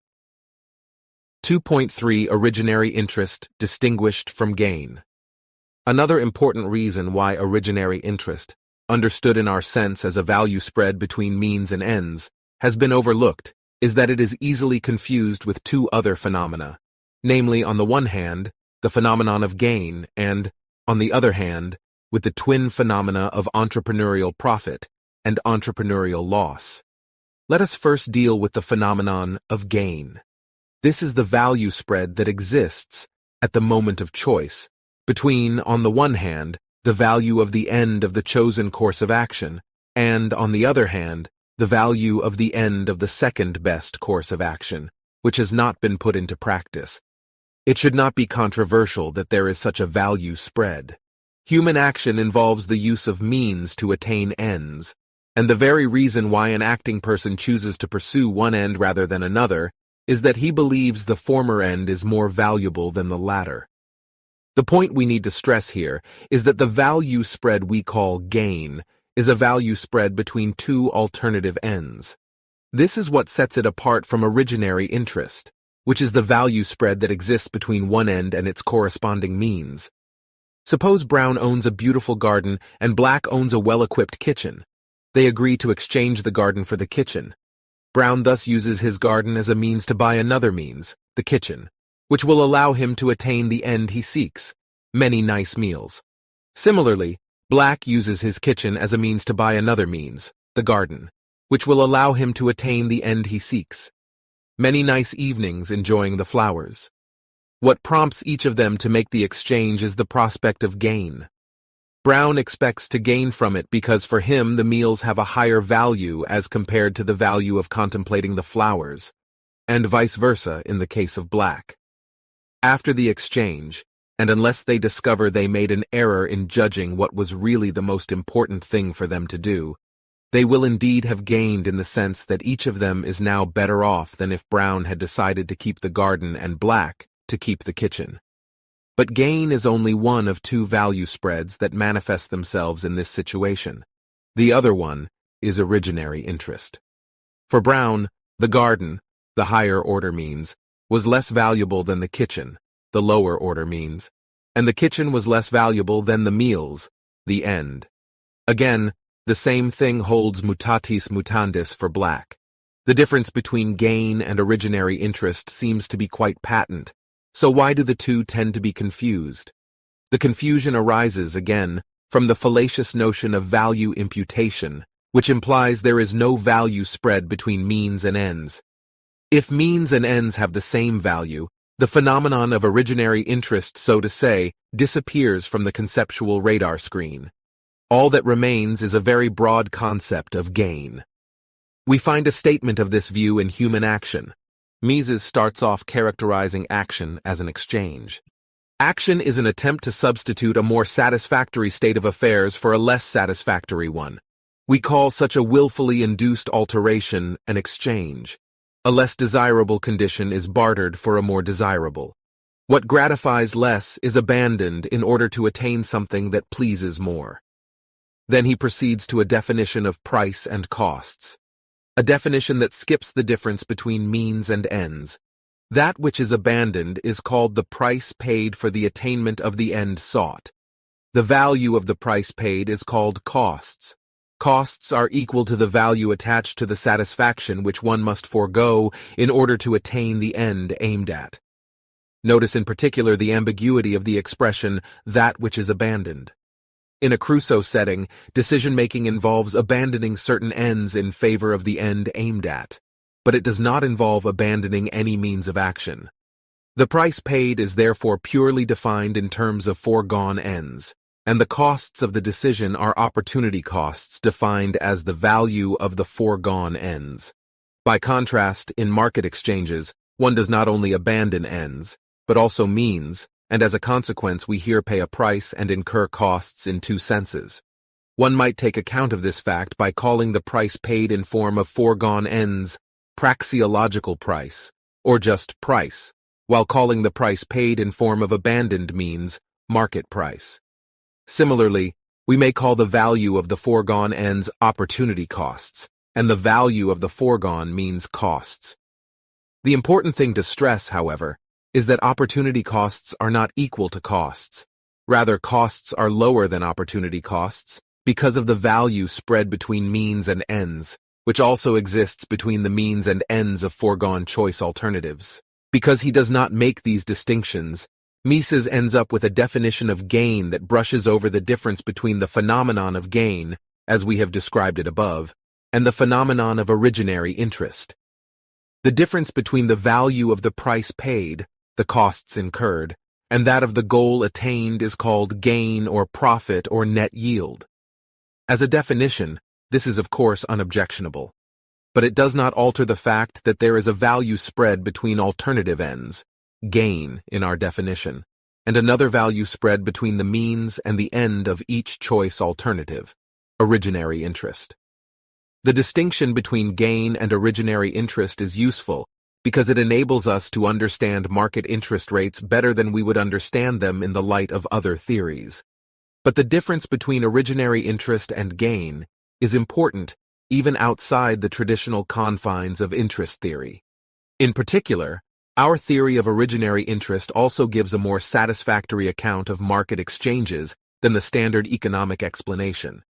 2.3 Originary interest distinguished from gain. Another important reason why originary interest, understood in our sense as a value spread between means and ends, has been overlooked, is that it is easily confused with two other phenomena, namely, on the one hand, the phenomenon of gain and, on the other hand, with the twin phenomena of entrepreneurial profit, and entrepreneurial loss. Let us first deal with the phenomenon of gain. This is the value spread that exists at the moment of choice between, on the one hand, the value of the end of the chosen course of action, and, on the other hand, the value of the end of the second best course of action, which has not been put into practice. It should not be controversial that there is such a value spread. Human action involves the use of means to attain ends, and the very reason why an acting person chooses to pursue one end rather than another is that he believes the former end is more valuable than the latter. The point we need to stress here is that the value spread we call gain is a value spread between two alternative ends. This is what sets it apart from originary interest, which is the value spread that exists between one end and its corresponding means. Suppose Brown owns a beautiful garden and Black owns a well-equipped kitchen. They agree to exchange the garden for the kitchen. Brown thus uses his garden as a means to buy another means, the kitchen, which will allow him to attain the end he seeks, many nice meals. Similarly, Black uses his kitchen as a means to buy another means, the garden, which will allow him to attain the end he seeks, many nice evenings enjoying the flowers. What prompts each of them to make the exchange is the prospect of gain. Brown expects to gain from it because for him the meals have a higher value as compared to the value of contemplating the flowers, and vice versa in the case of Black. After the exchange, and unless they discover they made an error in judging what was really the most important thing for them to do, they will indeed have gained in the sense that each of them is now better off than if Brown had decided to keep the garden and Black to keep the kitchen. But gain is only one of two value spreads that manifest themselves in this situation. The other one is originary interest. For Brown, the garden, the higher order means, was less valuable than the kitchen, the lower order means, and the kitchen was less valuable than the meals, the end. Again, the same thing holds mutatis mutandis for Black. The difference between gain and originary interest seems to be quite patent, so why do the two tend to be confused? The confusion arises, again, from the fallacious notion of value imputation, which implies there is no value spread between means and ends. If means and ends have the same value, the phenomenon of originary interest, so to say, disappears from the conceptual radar screen. All that remains is a very broad concept of gain. We find a statement of this view in Human Action. Mises starts off characterizing action as an exchange. Action is an attempt to substitute a more satisfactory state of affairs for a less satisfactory one. We call such a willfully induced alteration an exchange. A less desirable condition is bartered for a more desirable. What gratifies less is abandoned in order to attain something that pleases more. Then he proceeds to a definition of price and costs. A definition that skips the difference between means and ends. That which is abandoned is called the price paid for the attainment of the end sought. The value of the price paid is called costs. Costs are equal to the value attached to the satisfaction which one must forego in order to attain the end aimed at. Notice in particular the ambiguity of the expression, that which is abandoned. In a Crusoe setting, decision-making involves abandoning certain ends in favor of the end aimed at, but it does not involve abandoning any means of action. The price paid is therefore purely defined in terms of foregone ends, and the costs of the decision are opportunity costs defined as the value of the foregone ends. By contrast, in market exchanges, one does not only abandon ends, but also means, and as a consequence we here pay a price and incur costs in two senses. One might take account of this fact by calling the price paid in form of foregone ends praxeological price, or just price, while calling the price paid in form of abandoned means market price. Similarly, we may call the value of the foregone ends opportunity costs, and the value of the foregone means costs. The important thing to stress, however, is that opportunity costs are not equal to costs. Rather, costs are lower than opportunity costs because of the value spread between means and ends, which also exists between the means and ends of foregone choice alternatives. Because he does not make these distinctions, Mises ends up with a definition of gain that brushes over the difference between the phenomenon of gain, as we have described it above, and the phenomenon of originary interest. The difference between the value of the price paid, the costs incurred, and that of the goal attained is called gain or profit or net yield. As a definition, this is of course unobjectionable, but it does not alter the fact that there is a value spread between alternative ends, gain in our definition, and another value spread between the means and the end of each choice alternative, originary interest. The distinction between gain and originary interest is useful because it enables us to understand market interest rates better than we would understand them in the light of other theories. But the difference between originary interest and gain is important even outside the traditional confines of interest theory. In particular, our theory of originary interest also gives a more satisfactory account of market exchanges than the standard economic explanation.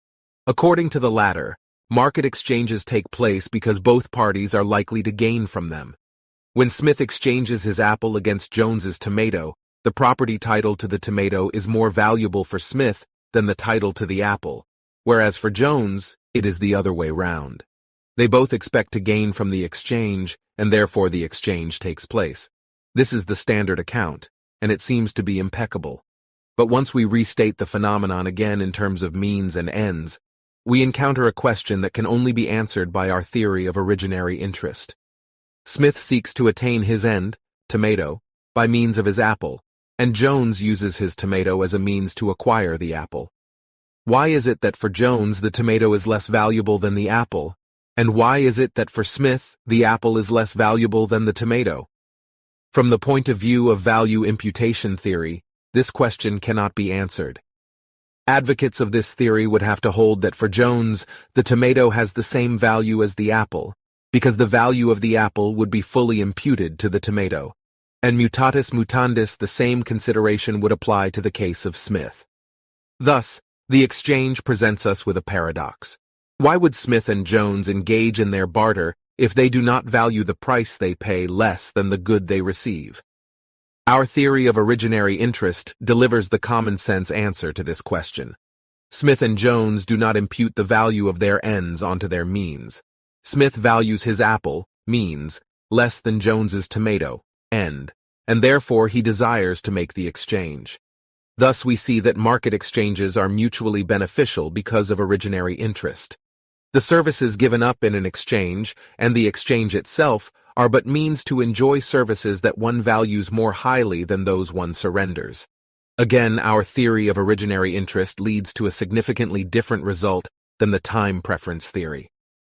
According to the latter, market exchanges take place because both parties are likely to gain from them. When Smith exchanges his apple against Jones's tomato, the property title to the tomato is more valuable for Smith than the title to the apple, whereas for Jones, it is the other way round. They both expect to gain from the exchange, and therefore the exchange takes place. This is the standard account, and it seems to be impeccable. But once we restate the phenomenon again in terms of means and ends, we encounter a question that can only be answered by our theory of originary interest. Smith seeks to attain his end, tomato, by means of his apple, and Jones uses his tomato as a means to acquire the apple. Why is it that for Jones the tomato is less valuable than the apple, and why is it that for Smith the apple is less valuable than the tomato? From the point of view of value imputation theory, this question cannot be answered. Advocates of this theory would have to hold that for Jones, the tomato has the same value as the apple, because the value of the apple would be fully imputed to the tomato, and mutatis mutandis the same consideration would apply to the case of Smith. Thus, the exchange presents us with a paradox. Why would Smith and Jones engage in their barter if they do not value the price they pay less than the good they receive? Our theory of originary interest delivers the common-sense answer to this question. Smith and Jones do not impute the value of their ends onto their means. Smith values his apple, means, less than Jones's tomato, end, and therefore he desires to make the exchange. Thus we see that market exchanges are mutually beneficial because of originary interest. The services given up in an exchange, and the exchange itself, are but means to enjoy services that one values more highly than those one surrenders. Again, our theory of originary interest leads to a significantly different result than the time preference theory.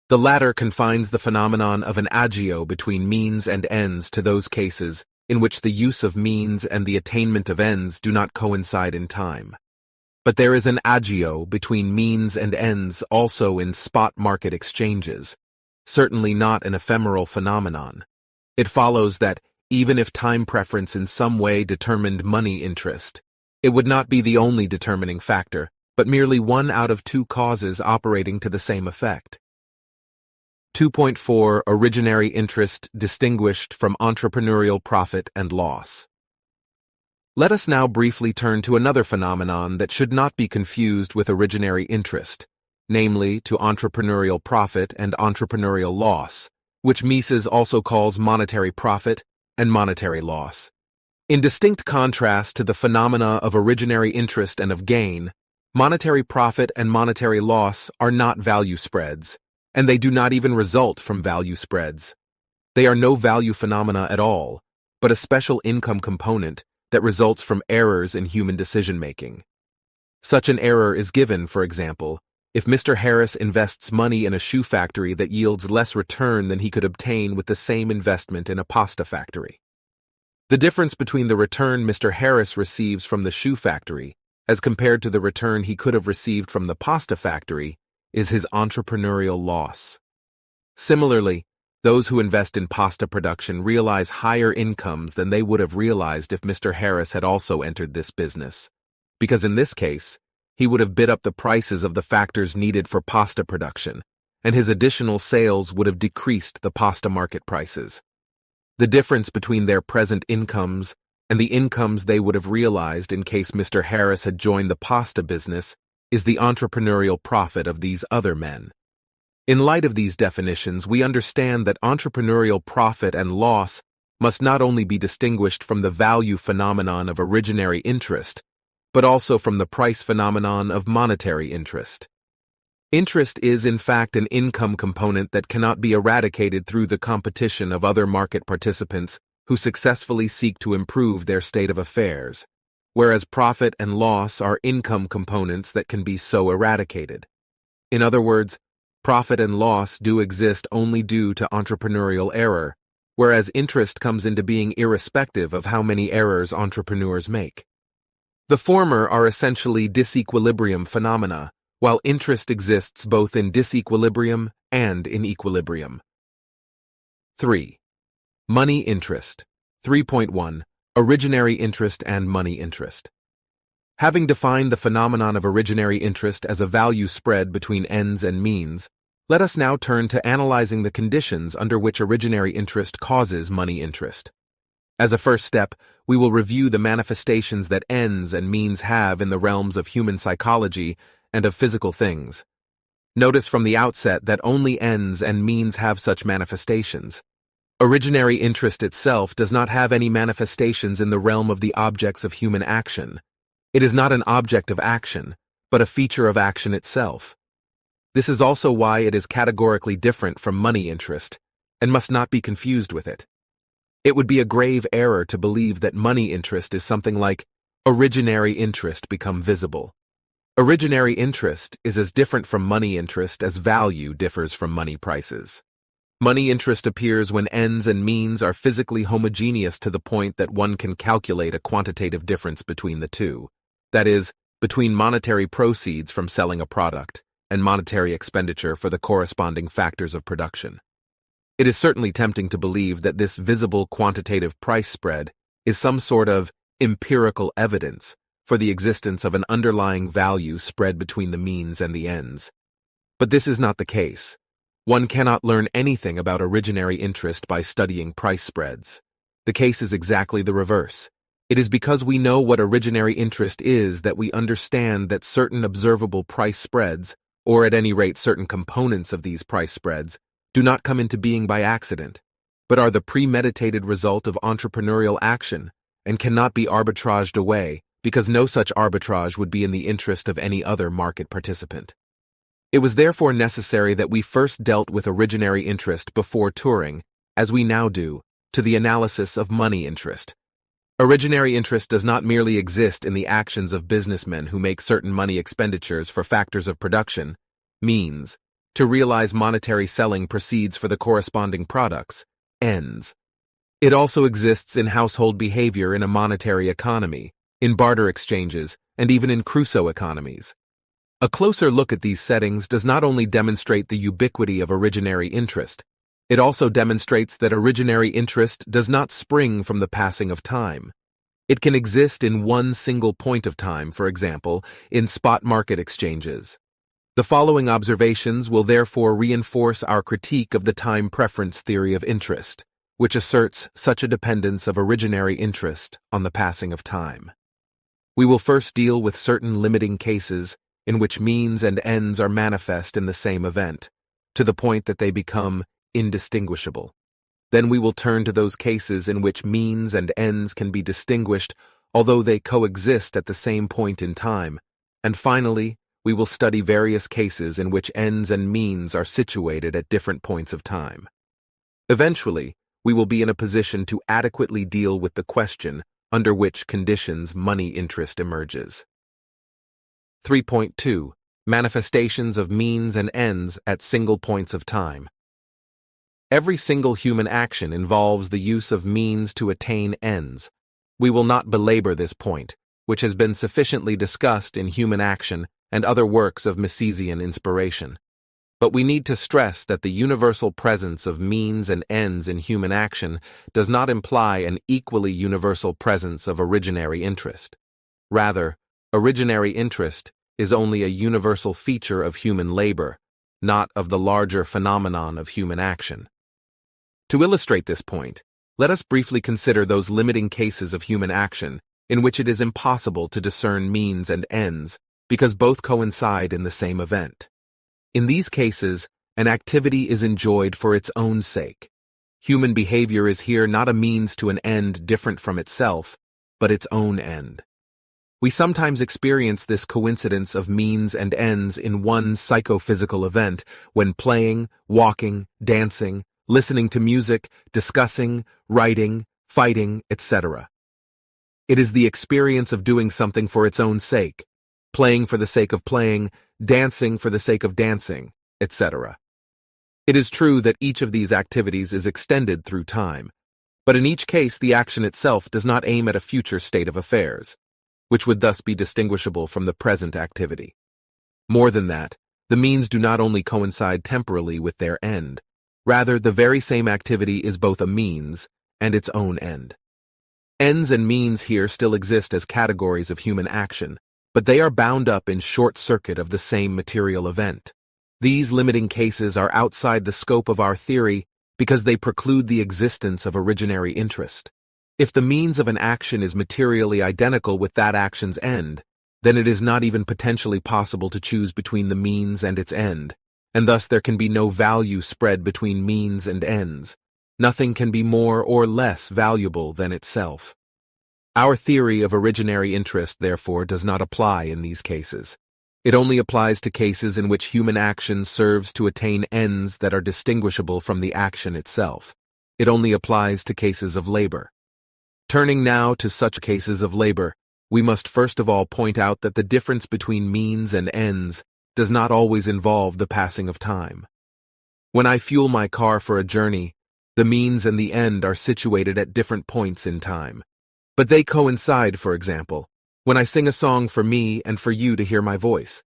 The latter confines the phenomenon of an agio between means and ends to those cases in which the use of means and the attainment of ends do not coincide in time. But there is an agio between means and ends also in spot market exchanges, certainly not an ephemeral phenomenon. It follows that, even if time preference in some way determined money interest, it would not be the only determining factor, but merely one out of two causes operating to the same effect. 2.4 Originary interest distinguished from entrepreneurial profit and loss. Let us now briefly turn to another phenomenon that should not be confused with originary interest, namely to entrepreneurial profit and entrepreneurial loss, which Mises also calls monetary profit and monetary loss. In distinct contrast to the phenomena of originary interest and of gain, monetary profit and monetary loss are not value spreads, and they do not even result from value spreads. They are no value phenomena at all, but a special income component that results from errors in human decision-making. Such an error is given, for example, if Mr. Harris invests money in a shoe factory that yields less return than he could obtain with the same investment in a pasta factory. The difference between the return Mr. Harris receives from the shoe factory as compared to the return he could have received from the pasta factory is his entrepreneurial loss. Similarly, those who invest in pasta production realize higher incomes than they would have realized if Mr. Harris had also entered this business, because in this case, he would have bid up the prices of the factors needed for pasta production, and his additional sales would have decreased the pasta market prices. The difference between their present incomes and the incomes they would have realized in case Mr. Harris had joined the pasta business is the entrepreneurial profit of these other men. In light of these definitions, we understand that entrepreneurial profit and loss must not only be distinguished from the value phenomenon of originary interest, but also from the price phenomenon of monetary interest. Interest is, in fact, an income component that cannot be eradicated through the competition of other market participants who successfully seek to improve their state of affairs, whereas profit and loss are income components that can be so eradicated. In other words, profit and loss do exist only due to entrepreneurial error, whereas interest comes into being irrespective of how many errors entrepreneurs make. The former are essentially disequilibrium phenomena, while interest exists both in disequilibrium and in equilibrium. 3. Money interest. 3.1. Originary interest and money interest. Having defined the phenomenon of originary interest as a value spread between ends and means, let us now turn to analyzing the conditions under which originary interest causes money interest. As a first step, we will review the manifestations that ends and means have in the realms of human psychology and of physical things. Notice from the outset that only ends and means have such manifestations. Originary interest itself does not have any manifestations in the realm of the objects of human action. It is not an object of action, but a feature of action itself. This is also why it is categorically different from money interest, and must not be confused with it. It would be a grave error to believe that money interest is something like originary interest become visible. Originary interest is as different from money interest as value differs from money prices. Money interest appears when ends and means are physically homogeneous to the point that one can calculate a quantitative difference between the two, that is, between monetary proceeds from selling a product and monetary expenditure for the corresponding factors of production. It is certainly tempting to believe that this visible quantitative price spread is some sort of empirical evidence for the existence of an underlying value spread between the means and the ends. But this is not the case. One cannot learn anything about originary interest by studying price spreads. The case is exactly the reverse. It is because we know what originary interest is that we understand that certain observable price spreads, or at any rate certain components of these price spreads, do not come into being by accident, but are the premeditated result of entrepreneurial action and cannot be arbitraged away because no such arbitrage would be in the interest of any other market participant. It was therefore necessary that we first dealt with originary interest before touring, as we now do, to the analysis of money interest. Originary interest does not merely exist in the actions of businessmen who make certain money expenditures for factors of production, means, to realize monetary selling proceeds for the corresponding products, ends. It also exists in household behavior in a monetary economy, in barter exchanges, and even in Crusoe economies. A closer look at these settings does not only demonstrate the ubiquity of originary interest, it also demonstrates that originary interest does not spring from the passing of time. It can exist in one single point of time, for example, in spot market exchanges. The following observations will therefore reinforce our critique of the time preference theory of interest, which asserts such a dependence of originary interest on the passing of time. We will first deal with certain limiting cases in which means and ends are manifest in the same event, to the point that they become indistinguishable. Then we will turn to those cases in which means and ends can be distinguished, although they coexist at the same point in time, and finally, we will study various cases in which ends and means are situated at different points of time. Eventually, we will be in a position to adequately deal with the question under which conditions money interest emerges. 3.2. Manifestations of means and ends at single points of time. Every single human action involves the use of means to attain ends. We will not belabor this point, which has been sufficiently discussed in Human Action and other works of Misesian inspiration. But we need to stress that the universal presence of means and ends in human action does not imply an equally universal presence of originary interest. Rather, originary interest is only a universal feature of human labor, not of the larger phenomenon of human action. To illustrate this point, let us briefly consider those limiting cases of human action in which it is impossible to discern means and ends because both coincide in the same event. In these cases, an activity is enjoyed for its own sake. Human behavior is here not a means to an end different from itself, but its own end. We sometimes experience this coincidence of means and ends in one psychophysical event when playing, walking, dancing, listening to music, discussing, writing, fighting, etc. It is the experience of doing something for its own sake, playing for the sake of playing, dancing for the sake of dancing, etc. It is true that each of these activities is extended through time, but in each case the action itself does not aim at a future state of affairs, which would thus be distinguishable from the present activity. More than that, the means do not only coincide temporally with their end, rather the very same activity is both a means and its own end. Ends and means here still exist as categories of human action, but they are bound up in short circuit of the same material event. These limiting cases are outside the scope of our theory because they preclude the existence of originary interest. If the means of an action is materially identical with that action's end, then it is not even potentially possible to choose between the means and its end, and thus there can be no value spread between means and ends. Nothing can be more or less valuable than itself. Our theory of originary interest, therefore, does not apply in these cases. It only applies to cases in which human action serves to attain ends that are distinguishable from the action itself. It only applies to cases of labor. Turning now to such cases of labor, we must first of all point out that the difference between means and ends does not always involve the passing of time. When I fuel my car for a journey, the means and the end are situated at different points in time. But they coincide, for example, when I sing a song for me and for you to hear my voice.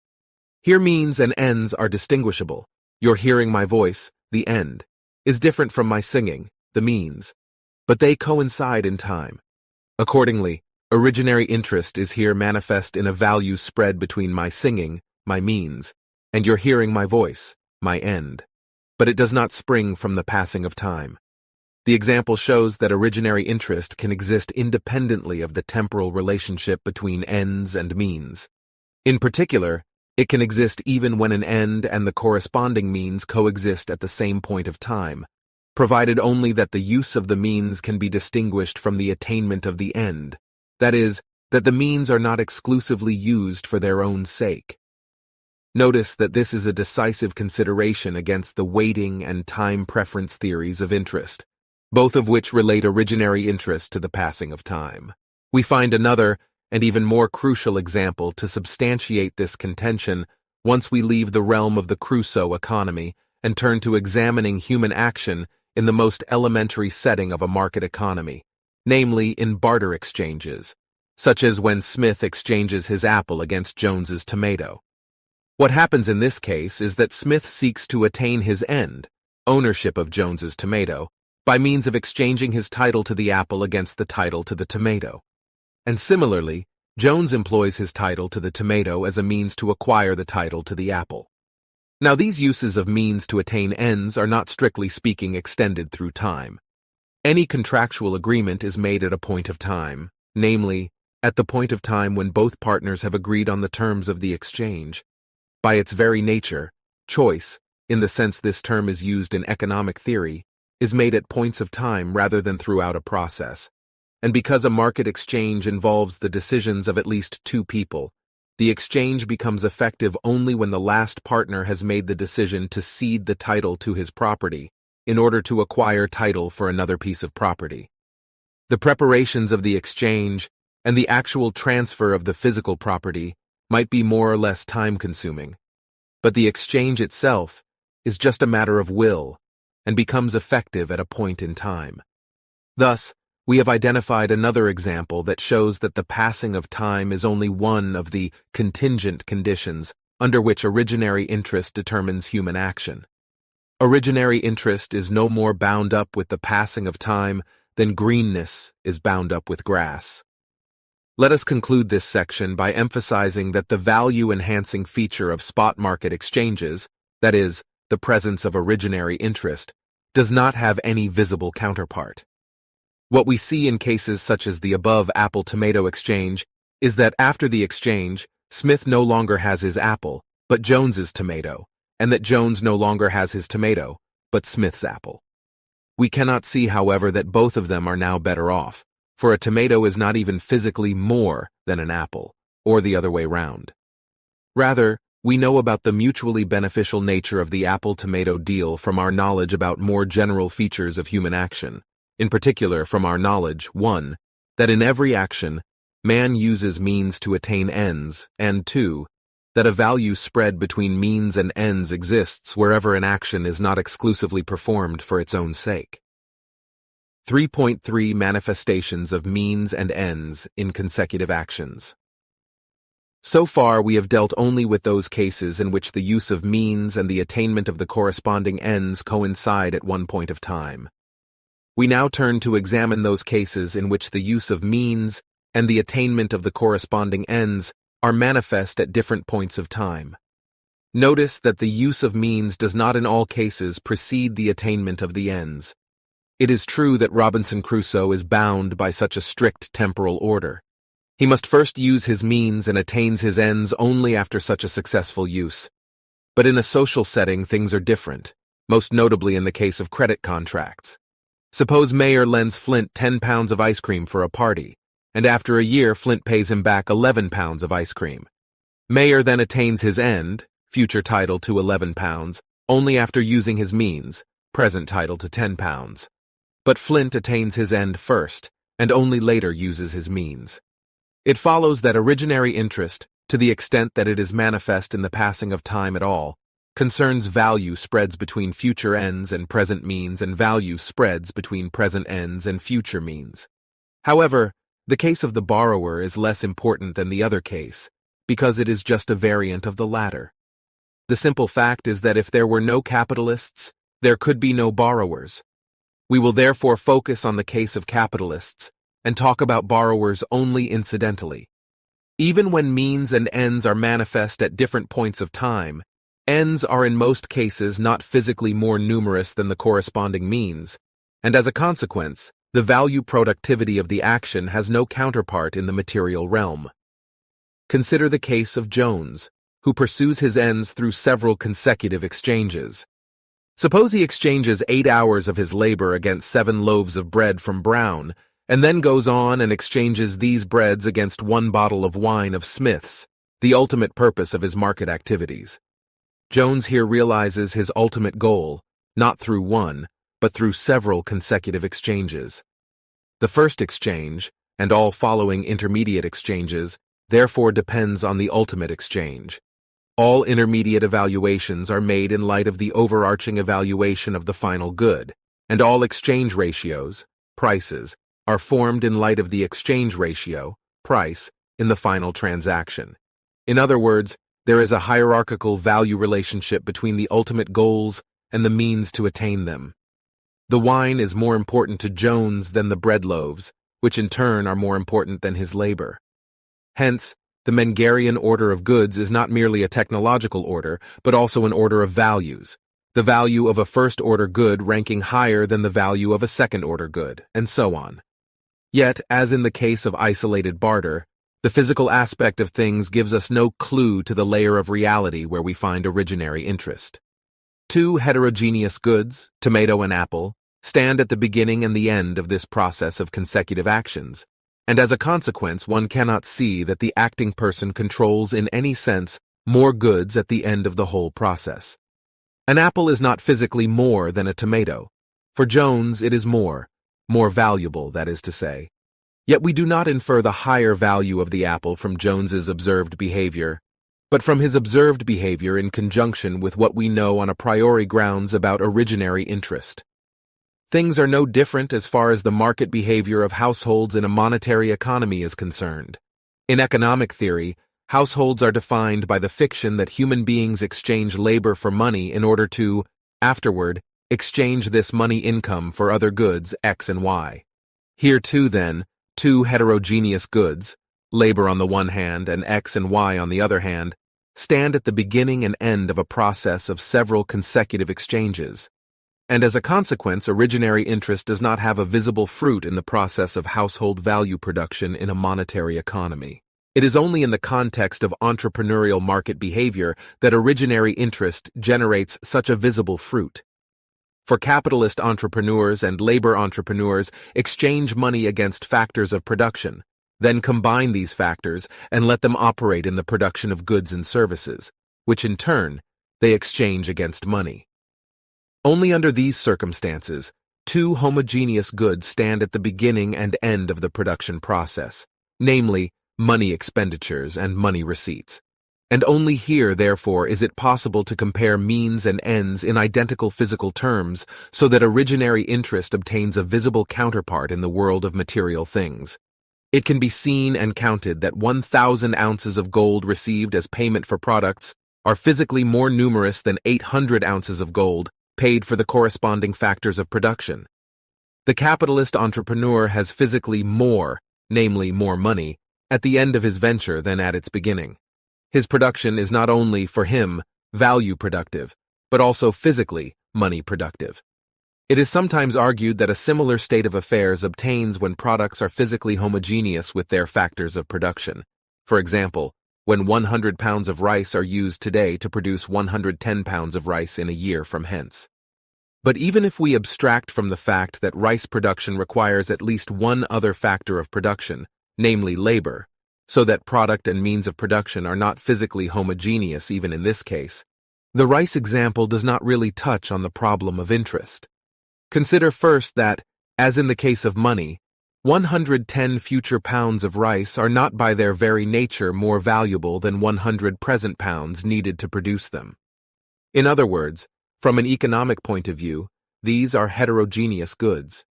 Here means and ends are distinguishable. Your hearing my voice, the end, is different from my singing, the means. But they coincide in time. Accordingly, originary interest is here manifest in a value spread between my singing, my means, and your hearing my voice, my end. But it does not spring from the passing of time. The example shows that originary interest can exist independently of the temporal relationship between ends and means. In particular, it can exist even when an end and the corresponding means coexist at the same point of time, provided only that the use of the means can be distinguished from the attainment of the end, that is, that the means are not exclusively used for their own sake. Notice that this is a decisive consideration against the weighting and time preference theories of interest, both of which relate originary interest to the passing of time. We find another, and even more crucial example to substantiate this contention once we leave the realm of the Crusoe economy and turn to examining human action in the most elementary setting of a market economy, namely in barter exchanges, such as when Smith exchanges his apple against Jones's tomato. What happens in this case is that Smith seeks to attain his end, ownership of Jones's tomato, by means of exchanging his title to the apple against the title to the tomato. And similarly, Jones employs his title to the tomato as a means to acquire the title to the apple. Now, these uses of means to attain ends are not strictly speaking extended through time. Any contractual agreement is made at a point of time, namely, at the point of time when both partners have agreed on the terms of the exchange. By its very nature, choice, in the sense this term is used in economic theory, is made at points of time rather than throughout a process. And because a market exchange involves the decisions of at least two people, the exchange becomes effective only when the last partner has made the decision to cede the title to his property in order to acquire title for another piece of property. The preparations of the exchange and the actual transfer of the physical property might be more or less time-consuming, but the exchange itself is just a matter of will and becomes effective at a point in time. Thus, we have identified another example that shows that the passing of time is only one of the contingent conditions under which originary interest determines human action. Originary interest is no more bound up with the passing of time than greenness is bound up with grass. Let us conclude this section by emphasizing that the value-enhancing feature of spot market exchanges, that is, the presence of originary interest, does not have any visible counterpart. What we see in cases such as the above apple-tomato exchange is that after the exchange, Smith no longer has his apple, but Jones's tomato, and that Jones no longer has his tomato, but Smith's apple. We cannot see, however, that both of them are now better off, for a tomato is not even physically more than an apple, or the other way round. Rather, we know about the mutually beneficial nature of the apple-tomato deal from our knowledge about more general features of human action, in particular from our knowledge, 1, that in every action, man uses means to attain ends, and 2, that a value spread between means and ends exists wherever an action is not exclusively performed for its own sake. 3.3 Manifestations of means and ends in consecutive actions. So far, we have dealt only with those cases in which the use of means and the attainment of the corresponding ends coincide at one point of time. We now turn to examine those cases in which the use of means and the attainment of the corresponding ends are manifest at different points of time. Notice that the use of means does not in all cases precede the attainment of the ends. It is true that Robinson Crusoe is bound by such a strict temporal order. He must first use his means and attains his ends only after such a successful use. But in a social setting, things are different, most notably in the case of credit contracts. Suppose Mayer lends Flint 10 pounds of ice cream for a party, and after a year Flint pays him back 11 pounds of ice cream. Mayer then attains his end, future title to 11 pounds, only after using his means, present title to 10 pounds. But Flint attains his end first, and only later uses his means. It follows that originary interest, to the extent that it is manifest in the passing of time at all, concerns value spreads between future ends and present means and value spreads between present ends and future means. However, the case of the borrower is less important than the other case, because it is just a variant of the latter. The simple fact is that if there were no capitalists, there could be no borrowers. We will therefore focus on the case of capitalists and talk about borrowers only incidentally. Even when means and ends are manifest at different points of time, ends are in most cases not physically more numerous than the corresponding means, and as a consequence, the value productivity of the action has no counterpart in the material realm. Consider the case of Jones, who pursues his ends through several consecutive exchanges. Suppose he exchanges 8 hours of his labor against 7 loaves of bread from Brown, and then goes on and exchanges these breads against 1 bottle of wine of Smith's, the ultimate purpose of his market activities. Jones here realizes his ultimate goal, not through one, but through several consecutive exchanges. The first exchange, and all following intermediate exchanges, therefore depends on the ultimate exchange. All intermediate evaluations are made in light of the overarching evaluation of the final good, and all exchange ratios, prices, are formed in light of the exchange ratio, price, in the final transaction. In other words, there is a hierarchical value relationship between the ultimate goals and the means to attain them. The wine is more important to Jones than the bread loaves, which in turn are more important than his labor. Hence, the Mengerian order of goods is not merely a technological order, but also an order of values, the value of a first-order good ranking higher than the value of a second-order good, and so on. Yet, as in the case of isolated barter, the physical aspect of things gives us no clue to the layer of reality where we find originary interest. 2 heterogeneous goods, tomato and apple, stand at the beginning and the end of this process of consecutive actions, and as a consequence one cannot see that the acting person controls in any sense more goods at the end of the whole process. An apple is not physically more than a tomato. For Jones it is more valuable, that is to say. Yet we do not infer the higher value of the apple from Jones's observed behavior, but from his observed behavior in conjunction with what we know on a priori grounds about originary interest. Things are no different as far as the market behavior of households in a monetary economy is concerned. In economic theory, households are defined by the fiction that human beings exchange labor for money in order to, afterward, exchange this money income for other goods X and Y. Here too, then, 2 heterogeneous goods, labor on the one hand and X and Y on the other hand, stand at the beginning and end of a process of several consecutive exchanges. And as a consequence, originary interest does not have a visible fruit in the process of household value production in a monetary economy. It is only in the context of entrepreneurial market behavior that originary interest generates such a visible fruit. For capitalist entrepreneurs and labor entrepreneurs, exchange money against factors of production, then combine these factors and let them operate in the production of goods and services, which in turn, they exchange against money. Only under these circumstances, two homogeneous goods stand at the beginning and end of the production process, namely, money expenditures and money receipts. And only here, therefore, is it possible to compare means and ends in identical physical terms so that originary interest obtains a visible counterpart in the world of material things. It can be seen and counted that 1,000 ounces of gold received as payment for products are physically more numerous than 800 ounces of gold paid for the corresponding factors of production. The capitalist entrepreneur has physically more, namely more money, at the end of his venture than at its beginning. His production is not only, for him, value productive, but also physically money productive. It is sometimes argued that a similar state of affairs obtains when products are physically homogeneous with their factors of production. For example, when 100 pounds of rice are used today to produce 110 pounds of rice in a year from hence. But even if we abstract from the fact that rice production requires at least one other factor of production, namely labor, so that product and means of production are not physically homogeneous even in this case, the rice example does not really touch on the problem of interest. Consider first that, as in the case of money, 110 future pounds of rice are not by their very nature more valuable than 100 present pounds needed to produce them. In other words, from an economic point of view, these are heterogeneous goods.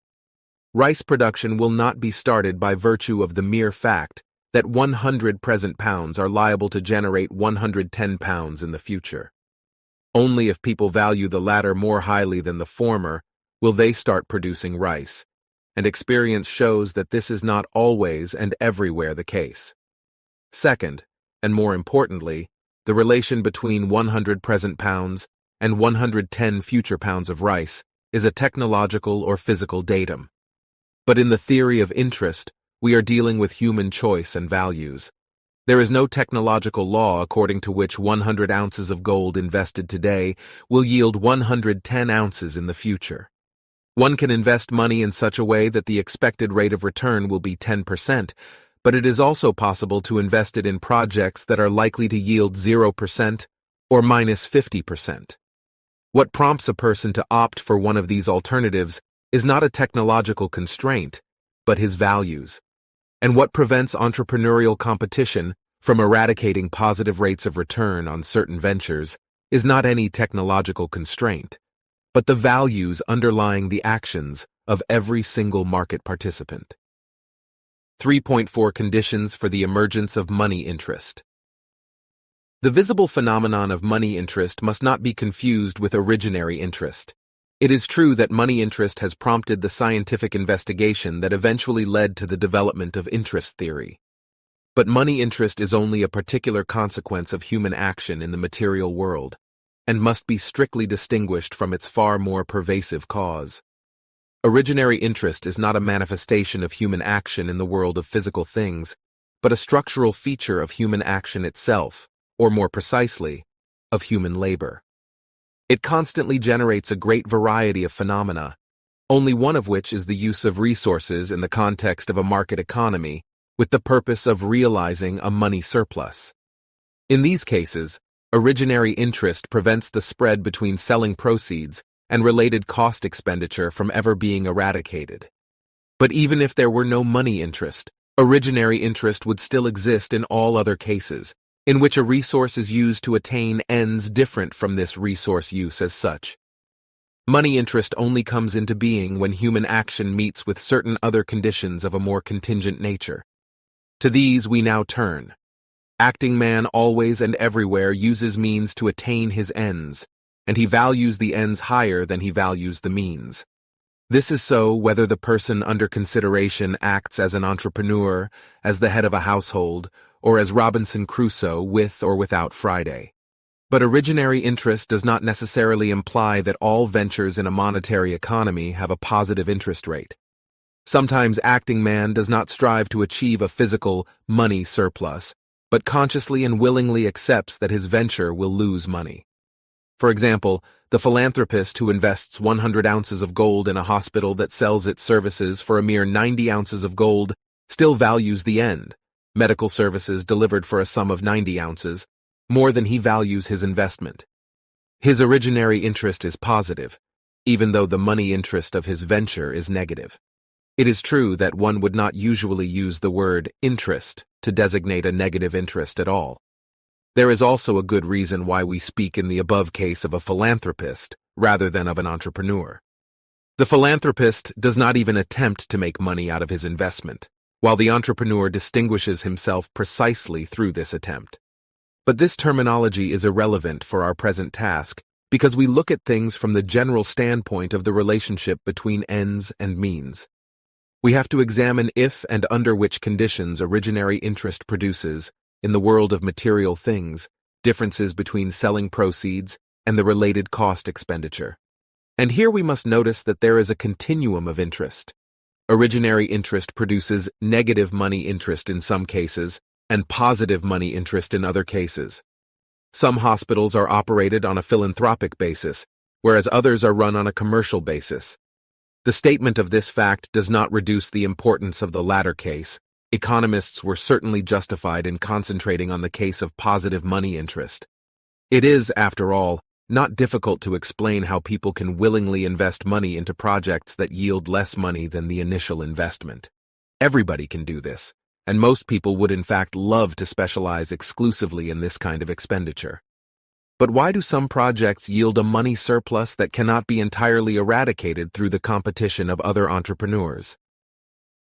Rice production will not be started by virtue of the mere fact that 100 present pounds are liable to generate 110 pounds in the future. Only if people value the latter more highly than the former will they start producing rice, and experience shows that this is not always and everywhere the case. Second, and more importantly, the relation between 100 present pounds and 110 future pounds of rice is a technological or physical datum. But in the theory of interest, we are dealing with human choice and values. There is no technological law according to which 100 ounces of gold invested today will yield 110 ounces in the future. One can invest money in such a way that the expected rate of return will be 10%, but it is also possible to invest it in projects that are likely to yield 0% or minus 50%. What prompts a person to opt for one of these alternatives is not a technological constraint, but his values. And what prevents entrepreneurial competition from eradicating positive rates of return on certain ventures is not any technological constraint, but the values underlying the actions of every single market participant. 3.4 Conditions for the emergence of money interest. The visible phenomenon of money interest must not be confused with originary interest. It is true that money interest has prompted the scientific investigation that eventually led to the development of interest theory. But money interest is only a particular consequence of human action in the material world, and must be strictly distinguished from its far more pervasive cause. Originary interest is not a manifestation of human action in the world of physical things, but a structural feature of human action itself, or more precisely, of human labor. It constantly generates a great variety of phenomena, only one of which is the use of resources in the context of a market economy with the purpose of realizing a money surplus. In these cases, originary interest prevents the spread between selling proceeds and related cost expenditure from ever being eradicated. But even if there were no money interest, originary interest would still exist in all other cases, in which a resource is used to attain ends different from this resource use as such. Money interest only comes into being when human action meets with certain other conditions of a more contingent nature. To these we now turn. Acting man always and everywhere uses means to attain his ends, and he values the ends higher than he values the means. This is so whether the person under consideration acts as an entrepreneur, as the head of a household, or as Robinson Crusoe with or without Friday. But originary interest does not necessarily imply that all ventures in a monetary economy have a positive interest rate. Sometimes acting man does not strive to achieve a physical money surplus, but consciously and willingly accepts that his venture will lose money. For example, the philanthropist who invests 100 ounces of gold in a hospital that sells its services for a mere 90 ounces of gold still values the end, medical services delivered for a sum of 90 ounces, more than he values his investment. His originary interest is positive, even though the money interest of his venture is negative. It is true that one would not usually use the word interest to designate a negative interest at all. There is also a good reason why we speak in the above case of a philanthropist rather than of an entrepreneur. The philanthropist does not even attempt to make money out of his investment, while the entrepreneur distinguishes himself precisely through this attempt. But this terminology is irrelevant for our present task because we look at things from the general standpoint of the relationship between ends and means. We have to examine if and under which conditions originary interest produces, in the world of material things, differences between selling proceeds and the related cost expenditure. And here we must notice that there is a continuum of interest. Originary interest produces negative money interest in some cases and positive money interest in other cases. Some hospitals are operated on a philanthropic basis, whereas others are run on a commercial basis. The statement of this fact does not reduce the importance of the latter case. Economists were certainly justified in concentrating on the case of positive money interest. It is, after all, not difficult to explain how people can willingly invest money into projects that yield less money than the initial investment. Everybody can do this, and most people would in fact love to specialize exclusively in this kind of expenditure. But why do some projects yield a money surplus that cannot be entirely eradicated through the competition of other entrepreneurs?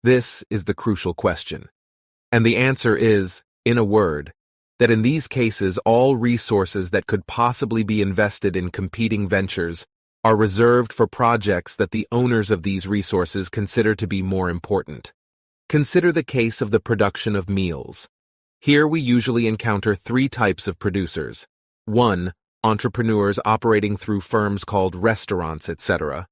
This is the crucial question. And the answer is, in a word, that in these cases all resources that could possibly be invested in competing ventures are reserved for projects that the owners of these resources consider to be more important. Consider the case of the production of meals. Here we usually encounter three types of producers. 1. Entrepreneurs operating through firms called restaurants, etc.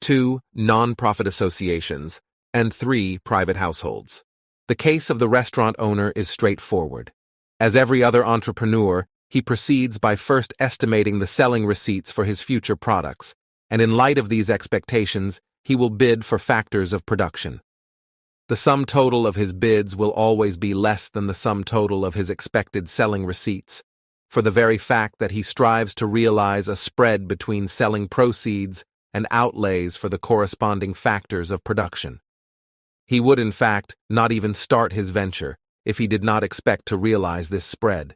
2. Non-profit associations. And 3. Private households. The case of the restaurant owner is straightforward. As every other entrepreneur, he proceeds by first estimating the selling receipts for his future products, and in light of these expectations, he will bid for factors of production. The sum total of his bids will always be less than the sum total of his expected selling receipts, for the very fact that he strives to realize a spread between selling proceeds and outlays for the corresponding factors of production. He would, in fact, not even start his venture if he did not expect to realize this spread.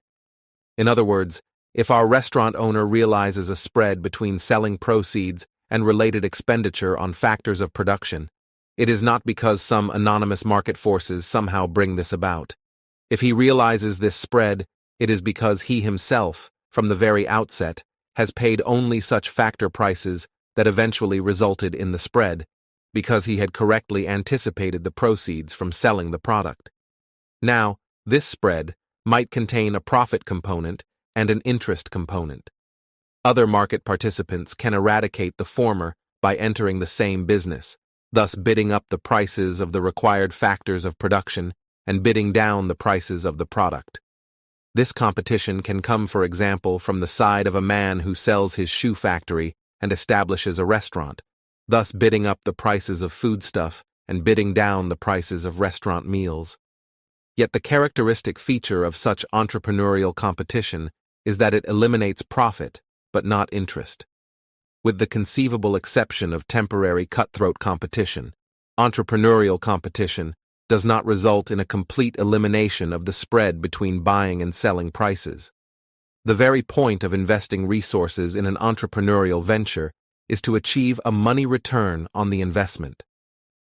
In other words, if our restaurant owner realizes a spread between selling proceeds and related expenditure on factors of production, it is not because some anonymous market forces somehow bring this about. If he realizes this spread, it is because he himself, from the very outset, has paid only such factor prices that eventually resulted in the spread, because he had correctly anticipated the proceeds from selling the product. Now, this spread might contain a profit component and an interest component. Other market participants can eradicate the former by entering the same business, thus bidding up the prices of the required factors of production and bidding down the prices of the product. This competition can come, for example, from the side of a man who sells his shoe factory and establishes a restaurant, thus bidding up the prices of foodstuff and bidding down the prices of restaurant meals. Yet the characteristic feature of such entrepreneurial competition is that it eliminates profit, but not interest. With the conceivable exception of temporary cutthroat competition, entrepreneurial competition does not result in a complete elimination of the spread between buying and selling prices. The very point of investing resources in an entrepreneurial venture is to achieve a money return on the investment.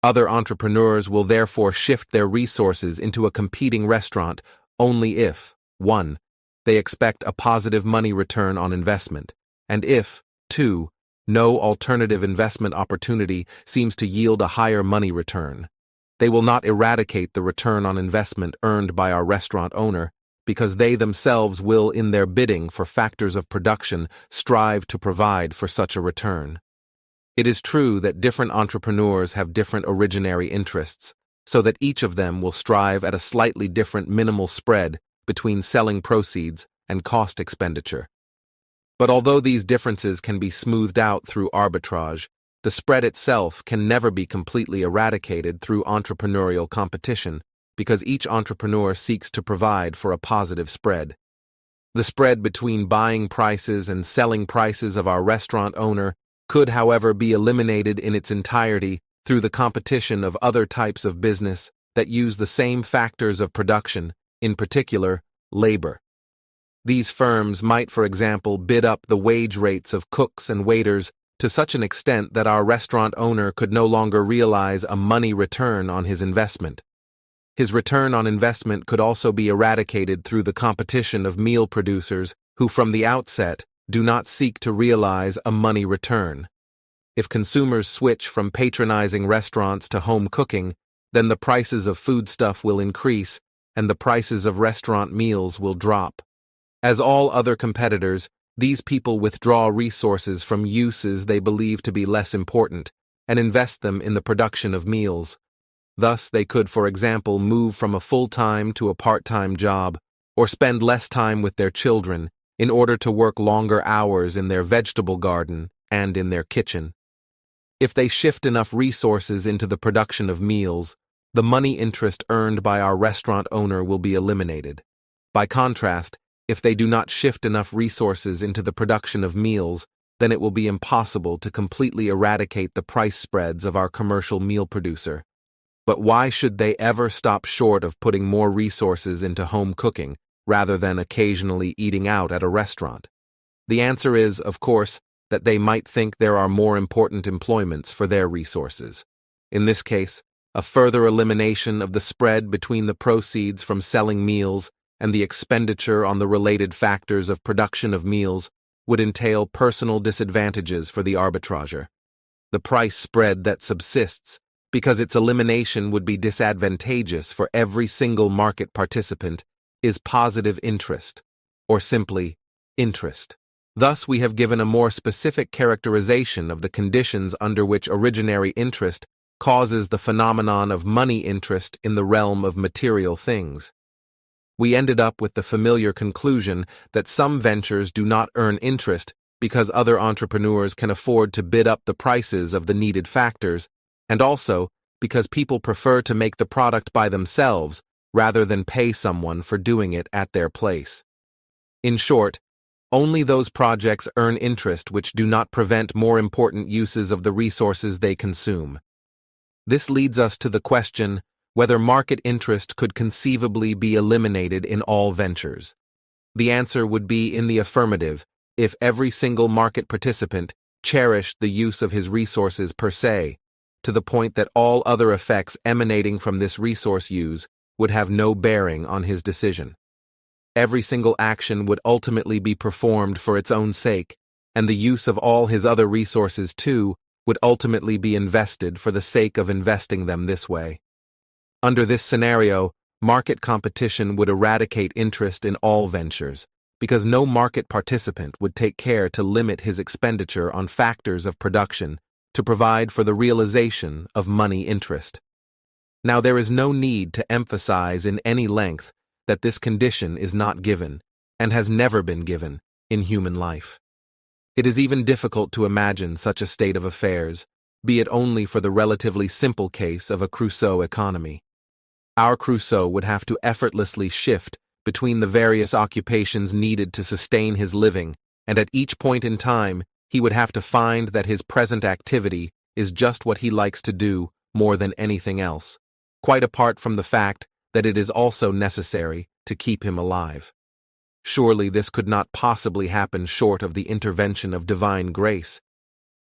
Other entrepreneurs will therefore shift their resources into a competing restaurant only if, 1. They expect a positive money return on investment, and if, 2. No alternative investment opportunity seems to yield a higher money return. They will not eradicate the return on investment earned by our restaurant owner because they themselves will, in their bidding for factors of production, strive to provide for such a return. It is true that different entrepreneurs have different originary interests, so that each of them will strive at a slightly different minimal spread between selling proceeds and cost expenditure. But although these differences can be smoothed out through arbitrage, the spread itself can never be completely eradicated through entrepreneurial competition, because each entrepreneur seeks to provide for a positive spread. The spread between buying prices and selling prices of our restaurant owner could, however, be eliminated in its entirety through the competition of other types of business that use the same factors of production, in particular, labor. These firms might, for example, bid up the wage rates of cooks and waiters to such an extent that our restaurant owner could no longer realize a money return on his investment. His return on investment could also be eradicated through the competition of meal producers who from the outset do not seek to realize a money return. If consumers switch from patronizing restaurants to home cooking, then the prices of foodstuff will increase and the prices of restaurant meals will drop. As all other competitors, these people withdraw resources from uses they believe to be less important and invest them in the production of meals. Thus, they could, for example, move from a full-time to a part-time job, or spend less time with their children in order to work longer hours in their vegetable garden and in their kitchen. If they shift enough resources into the production of meals, the money interest earned by our restaurant owner will be eliminated. By contrast, if they do not shift enough resources into the production of meals, then it will be impossible to completely eradicate the price spreads of our commercial meal producer. But why should they ever stop short of putting more resources into home cooking, rather than occasionally eating out at a restaurant? The answer is, of course, that they might think there are more important employments for their resources. In this case, a further elimination of the spread between the proceeds from selling meals and the expenditure on the related factors of production of meals would entail personal disadvantages for the arbitrager. The price spread that subsists, because its elimination would be disadvantageous for every single market participant, is positive interest, or simply, interest. Thus, we have given a more specific characterization of the conditions under which originary interest causes the phenomenon of money interest in the realm of material things. We ended up with the familiar conclusion that some ventures do not earn interest because other entrepreneurs can afford to bid up the prices of the needed factors, and also because people prefer to make the product by themselves rather than pay someone for doing it at their place. In short, only those projects earn interest which do not prevent more important uses of the resources they consume. This leads us to the question whether market interest could conceivably be eliminated in all ventures. The answer would be in the affirmative if every single market participant cherished the use of his resources per se, to the point that all other effects emanating from this resource use would have no bearing on his decision. Every single action would ultimately be performed for its own sake, and the use of all his other resources, too, would ultimately be invested for the sake of investing them this way. Under this scenario, market competition would eradicate interest in all ventures, because no market participant would take care to limit his expenditure on factors of production to provide for the realization of money interest. Now, there is no need to emphasize in any length that this condition is not given, and has never been given, in human life. It is even difficult to imagine such a state of affairs, be it only for the relatively simple case of a Crusoe economy. Our Crusoe would have to effortlessly shift between the various occupations needed to sustain his living, and at each point in time, he would have to find that his present activity is just what he likes to do more than anything else, quite apart from the fact that it is also necessary to keep him alive. Surely this could not possibly happen short of the intervention of divine grace,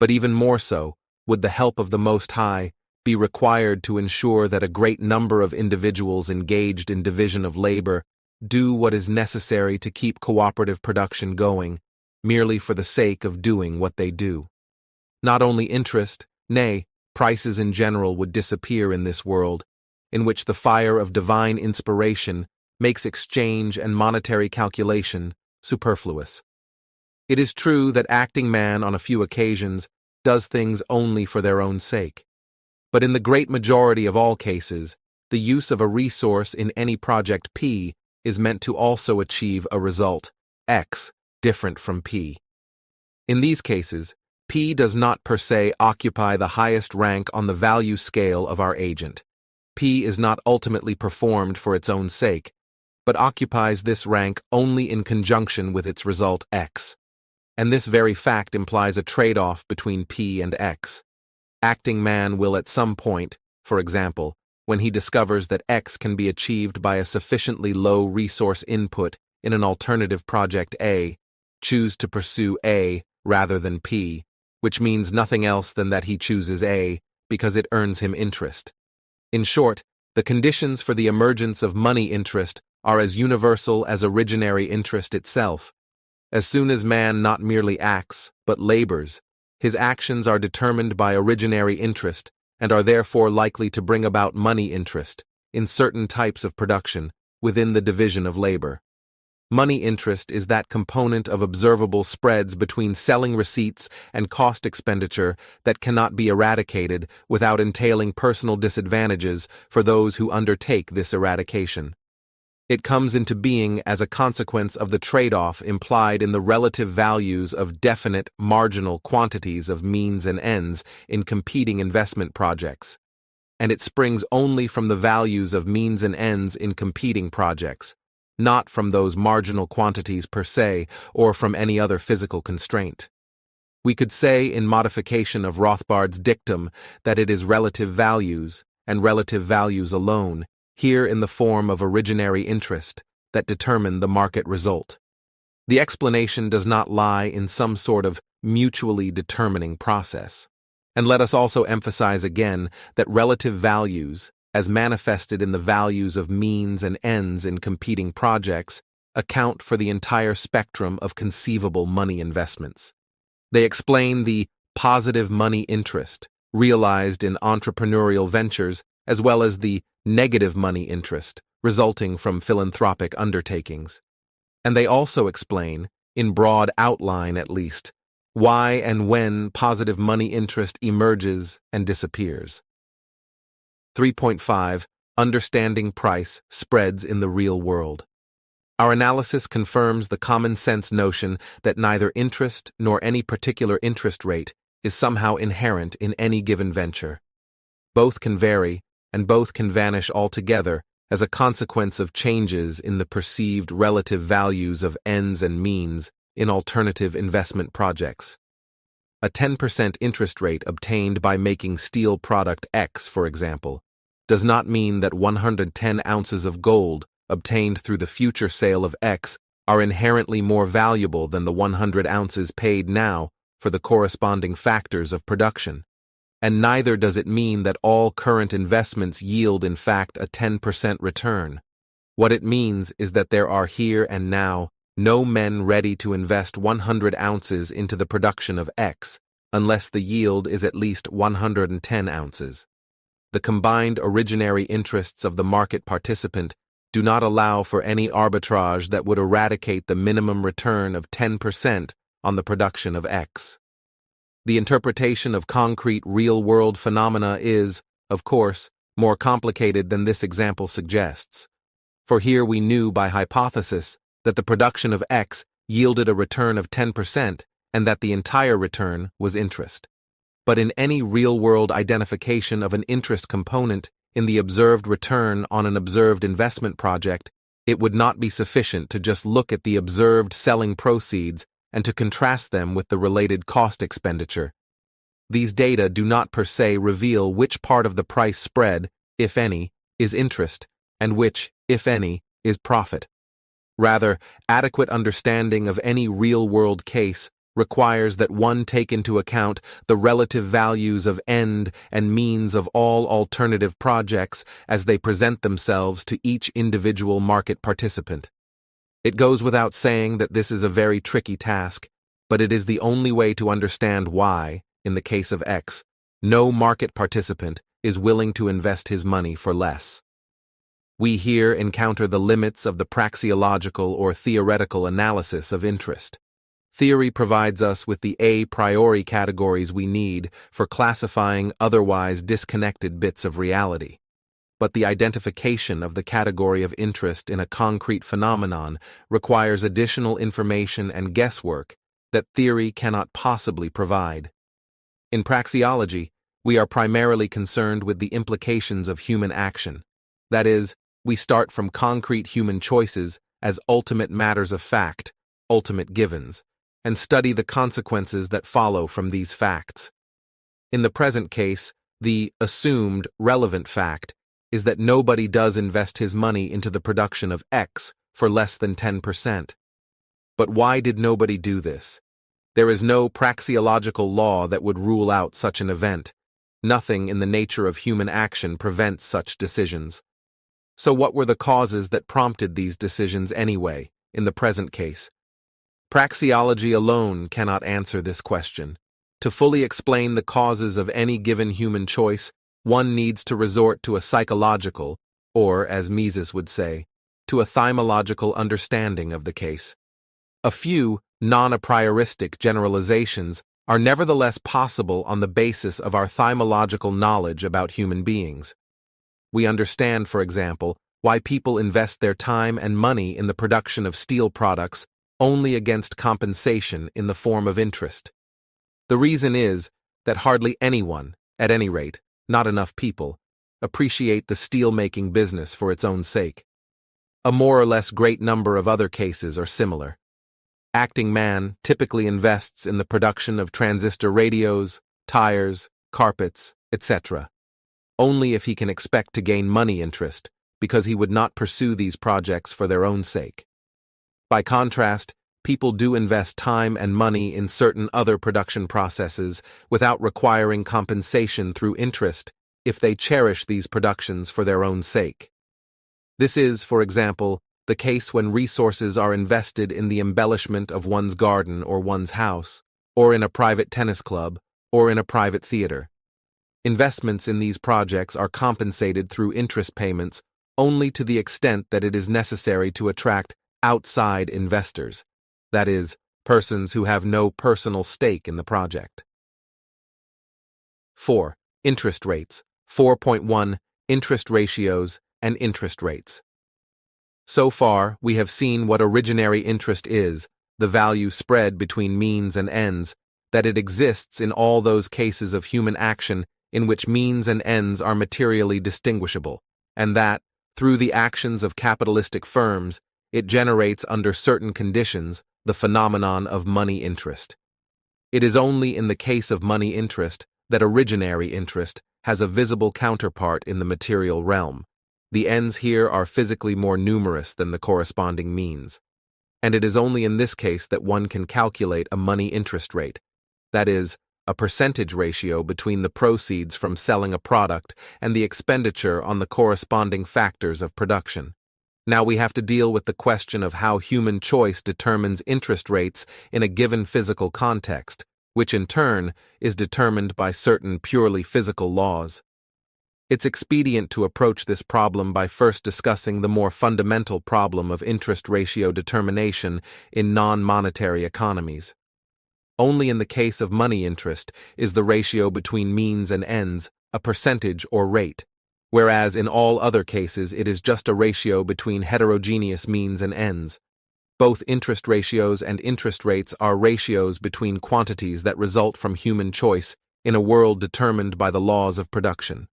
but even more so would the help of the Most High be required to ensure that a great number of individuals engaged in division of labor do what is necessary to keep cooperative production going, merely for the sake of doing what they do. Not only interest, nay, prices in general would disappear in this world, in which the fire of divine inspiration makes exchange and monetary calculation superfluous. It is true that acting man on a few occasions does things only for their own sake. But in the great majority of all cases, the use of a resource in any project P is meant to also achieve a result, X, different from P. In these cases, P does not per se occupy the highest rank on the value scale of our agent. P is not ultimately performed for its own sake, but occupies this rank only in conjunction with its result X. And this very fact implies a trade-off between P and X. Acting man will at some point, for example, when he discovers that X can be achieved by a sufficiently low resource input in an alternative project A, choose to pursue A rather than P, which means nothing else than that he chooses A because it earns him interest. In short, the conditions for the emergence of money interest are as universal as originary interest itself. As soon as man not merely acts, but labors, his actions are determined by originary interest and are therefore likely to bring about money interest in certain types of production within the division of labor. Money interest is that component of observable spreads between selling receipts and cost expenditure that cannot be eradicated without entailing personal disadvantages for those who undertake this eradication. It comes into being as a consequence of the trade-off implied in the relative values of definite marginal quantities of means and ends in competing investment projects. And it springs only from the values of means and ends in competing projects, not from those marginal quantities per se or from any other physical constraint. We could say in modification of Rothbard's dictum that it is relative values, and relative values alone, here in the form of originary interest, that determine the market result. The explanation does not lie in some sort of mutually determining process. And let us also emphasize again that relative values, as manifested in the values of means and ends in competing projects, account for the entire spectrum of conceivable money investments. They explain the positive money interest realized in entrepreneurial ventures as well as the negative money interest resulting from philanthropic undertakings. And they also explain, in broad outline at least, why and when positive money interest emerges and disappears. 3.5. Understanding price spreads in the real world. Our analysis confirms the common sense notion that neither interest nor any particular interest rate is somehow inherent in any given venture. Both can vary, and both can vanish altogether as a consequence of changes in the perceived relative values of ends and means in alternative investment projects. A 10% interest rate obtained by making steel product X, for example, does not mean that 110 ounces of gold obtained through the future sale of X are inherently more valuable than the 100 ounces paid now for the corresponding factors of production. And neither does it mean that all current investments yield in fact a 10% return. What it means is that there are here and now no men ready to invest 100 ounces into the production of X unless the yield is at least 110 ounces. The combined originary interests of the market participant do not allow for any arbitrage that would eradicate the minimum return of 10% on the production of X. The interpretation of concrete real-world phenomena is, of course, more complicated than this example suggests. For here we knew by hypothesis that the production of X yielded a return of 10% and that the entire return was interest. But in any real-world identification of an interest component in the observed return on an observed investment project, it would not be sufficient to just look at the observed selling proceeds and to contrast them with the related cost expenditure. These data do not per se reveal which part of the price spread, if any, is interest, and which, if any, is profit. Rather, adequate understanding of any real-world case requires that one take into account the relative values of end and means of all alternative projects as they present themselves to each individual market participant. It goes without saying that this is a very tricky task, but it is the only way to understand why, in the case of X, no market participant is willing to invest his money for less. We here encounter the limits of the praxeological or theoretical analysis of interest. Theory provides us with the a priori categories we need for classifying otherwise disconnected bits of reality. But the identification of the category of interest in a concrete phenomenon requires additional information and guesswork that theory cannot possibly provide. In praxeology, we are primarily concerned with the implications of human action. That is, we start from concrete human choices as ultimate matters of fact, ultimate givens, and study the consequences that follow from these facts. In the present case, the assumed relevant fact is that nobody does invest his money into the production of X for less than 10%. But why did nobody do this? There is no praxeological law that would rule out such an event. Nothing in the nature of human action prevents such decisions. So what were the causes that prompted these decisions anyway, in the present case? Praxeology alone cannot answer this question. To fully explain the causes of any given human choice, one needs to resort to a psychological, or, as Mises would say, to a thymological understanding of the case. A few non-a prioristic generalizations are nevertheless possible on the basis of our thymological knowledge about human beings. We understand, for example, why people invest their time and money in the production of steel products only against compensation in the form of interest. The reason is that hardly anyone, at any rate, not enough people, appreciate the steel-making business for its own sake. A more or less great number of other cases are similar. Acting man typically invests in the production of transistor radios, tires, carpets, etc., only if he can expect to gain money interest, because he would not pursue these projects for their own sake. By contrast, people do invest time and money in certain other production processes without requiring compensation through interest if they cherish these productions for their own sake. This is, for example, the case when resources are invested in the embellishment of one's garden or one's house, or in a private tennis club, or in a private theater. Investments in these projects are compensated through interest payments only to the extent that it is necessary to attract outside investors, that is, persons who have no personal stake in the project. 4. Interest rates. 4.1 Interest ratios and interest rates. So far, we have seen what originary interest is, the value spread between means and ends, that it exists in all those cases of human action in which means and ends are materially distinguishable, and that, through the actions of capitalistic firms, it generates under certain conditions the phenomenon of money interest. It is only in the case of money interest that originary interest has a visible counterpart in the material realm. The ends here are physically more numerous than the corresponding means. And it is only in this case that one can calculate a money interest rate, that is, a percentage ratio between the proceeds from selling a product and the expenditure on the corresponding factors of production. Now we have to deal with the question of how human choice determines interest rates in a given physical context, which in turn is determined by certain purely physical laws. It's expedient to approach this problem by first discussing the more fundamental problem of interest ratio determination in non-monetary economies. Only in the case of money interest is the ratio between means and ends a percentage or rate, whereas in all other cases it is just a ratio between heterogeneous means and ends. Both interest ratios and interest rates are ratios between quantities that result from human choice in a world determined by the laws of production.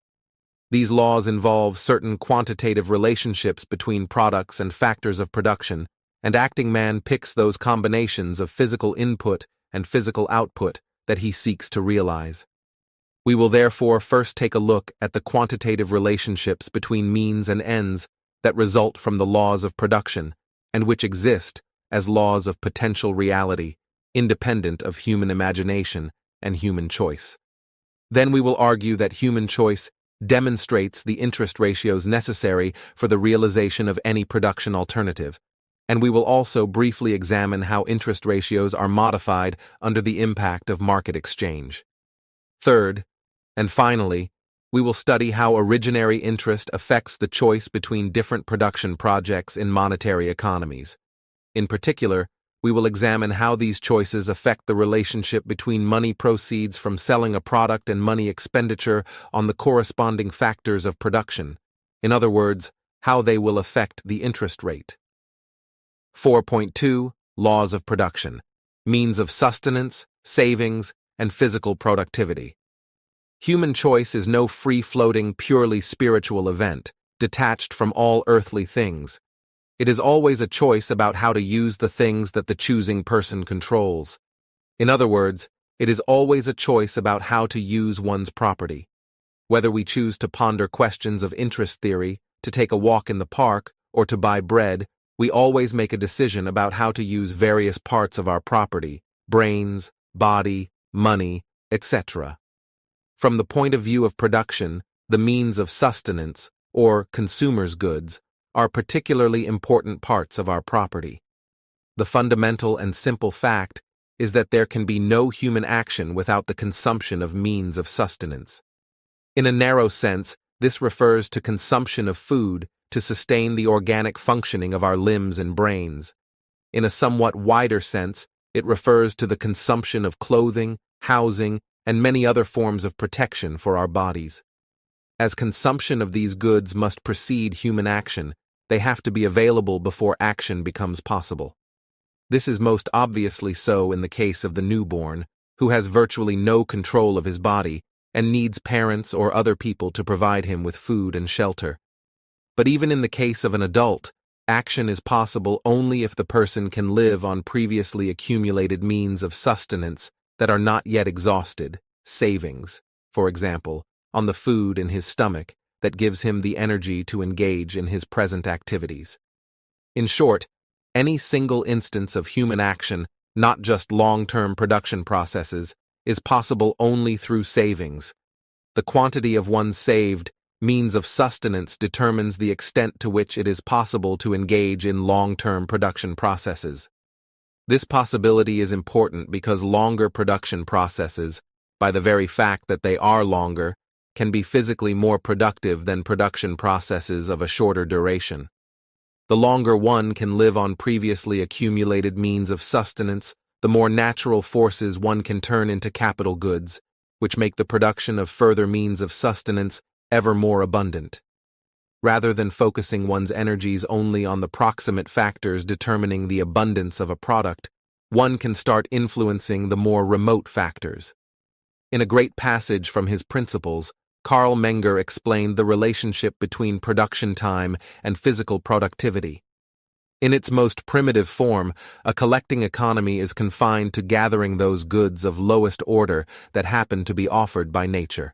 These laws involve certain quantitative relationships between products and factors of production, and acting man picks those combinations of physical input and physical output that he seeks to realize. We will therefore first take a look at the quantitative relationships between means and ends that result from the laws of production, and which exist as laws of potential reality, independent of human imagination and human choice. Then we will argue that human choice demonstrates the interest ratios necessary for the realization of any production alternative, and we will also briefly examine how interest ratios are modified under the impact of market exchange. Third, and finally, we will study how originary interest affects the choice between different production projects in monetary economies. In particular, we will examine how these choices affect the relationship between money proceeds from selling a product and money expenditure on the corresponding factors of production. In other words, how they will affect the interest rate. 4.2 Laws of Production, Means of Sustenance, Savings, and Physical Productivity. Human choice is no free-floating, purely spiritual event, detached from all earthly things. It is always a choice about how to use the things that the choosing person controls. In other words, it is always a choice about how to use one's property. Whether we choose to ponder questions of interest theory, to take a walk in the park, or to buy bread, we always make a decision about how to use various parts of our property, brains, body, money, etc. From the point of view of production, the means of sustenance, or consumer's goods, are particularly important parts of our property. The fundamental and simple fact is that there can be no human action without the consumption of means of sustenance. In a narrow sense, this refers to consumption of food to sustain the organic functioning of our limbs and brains. In a somewhat wider sense, it refers to the consumption of clothing, housing, and many other forms of protection for our bodies. As consumption of these goods must precede human action, they have to be available before action becomes possible. This is most obviously so in the case of the newborn, who has virtually no control of his body and needs parents or other people to provide him with food and shelter. But even in the case of an adult, action is possible only if the person can live on previously accumulated means of sustenance that are not yet exhausted, savings, for example, on the food in his stomach that gives him the energy to engage in his present activities. In short, any single instance of human action, not just long-term production processes, is possible only through savings. The quantity of one's saved means of sustenance determines the extent to which it is possible to engage in long-term production processes. This possibility is important because longer production processes, by the very fact that they are longer, can be physically more productive than production processes of a shorter duration. The longer one can live on previously accumulated means of sustenance, the more natural forces one can turn into capital goods, which make the production of further means of sustenance ever more abundant. Rather than focusing one's energies only on the proximate factors determining the abundance of a product, one can start influencing the more remote factors. In a great passage from his Principles, Carl Menger explained the relationship between production time and physical productivity. In its most primitive form, a collecting economy is confined to gathering those goods of lowest order that happen to be offered by nature.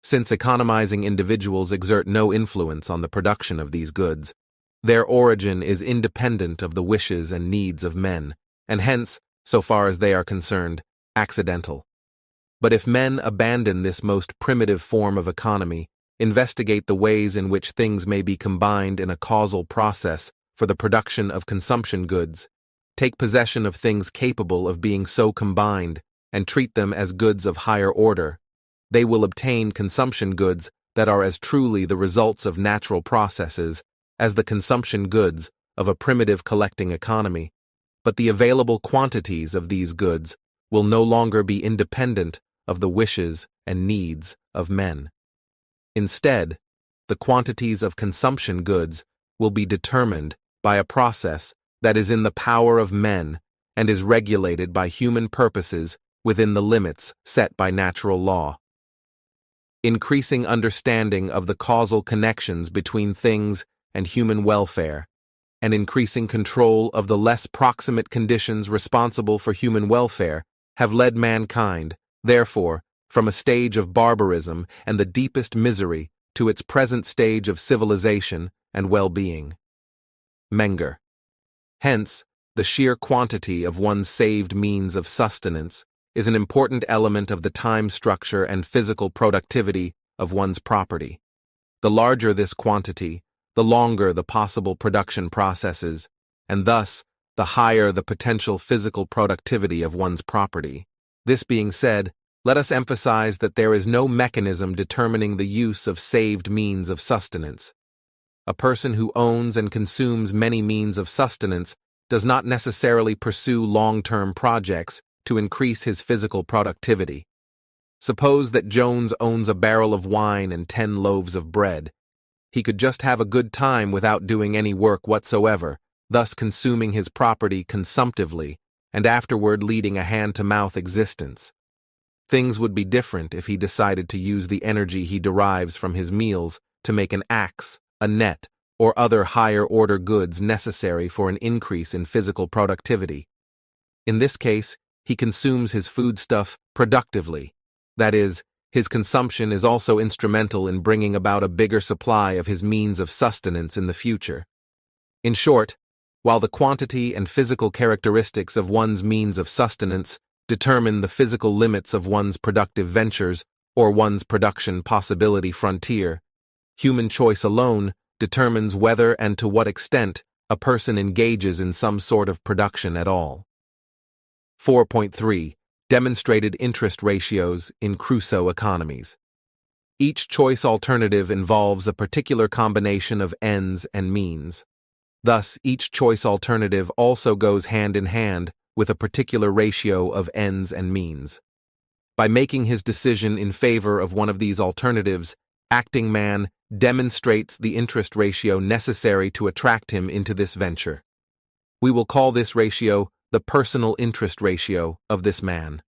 Since economizing individuals exert no influence on the production of these goods, their origin is independent of the wishes and needs of men, and hence, so far as they are concerned, accidental. But if men abandon this most primitive form of economy, investigate the ways in which things may be combined in a causal process for the production of consumption goods, take possession of things capable of being so combined, and treat them as goods of higher order, they will obtain consumption goods that are as truly the results of natural processes as the consumption goods of a primitive collecting economy, but the available quantities of these goods will no longer be independent of the wishes and needs of men. Instead, the quantities of consumption goods will be determined by a process that is in the power of men and is regulated by human purposes within the limits set by natural law. Increasing understanding of the causal connections between things and human welfare, and increasing control of the less proximate conditions responsible for human welfare have led mankind, therefore, from a stage of barbarism and the deepest misery to its present stage of civilization and well-being. Menger. Hence, the sheer quantity of one's saved means of sustenance is an important element of the time structure and physical productivity of one's property. The larger this quantity, the longer the possible production processes, and thus, the higher the potential physical productivity of one's property. This being said, let us emphasize that there is no mechanism determining the use of saved means of sustenance. A person who owns and consumes many means of sustenance does not necessarily pursue long-term projects to increase his physical productivity. Suppose that Jones owns a barrel of wine and 10 loaves of bread. He could just have a good time without doing any work whatsoever, thus consuming his property consumptively, and afterward leading a hand-to-mouth existence. Things would be different if he decided to use the energy he derives from his meals to make an axe, a net, or other higher-order goods necessary for an increase in physical productivity. In this case, he consumes his foodstuff productively. That is, his consumption is also instrumental in bringing about a bigger supply of his means of sustenance in the future. In short, while the quantity and physical characteristics of one's means of sustenance determine the physical limits of one's productive ventures or one's production possibility frontier, human choice alone determines whether and to what extent a person engages in some sort of production at all. 4.3. Demonstrated interest ratios in Crusoe economies. Each choice alternative involves a particular combination of ends and means. Thus, each choice alternative also goes hand in hand with a particular ratio of ends and means. By making his decision in favor of one of these alternatives, acting man demonstrates the interest ratio necessary to attract him into this venture. We will call this ratio the personal interest ratio of this man.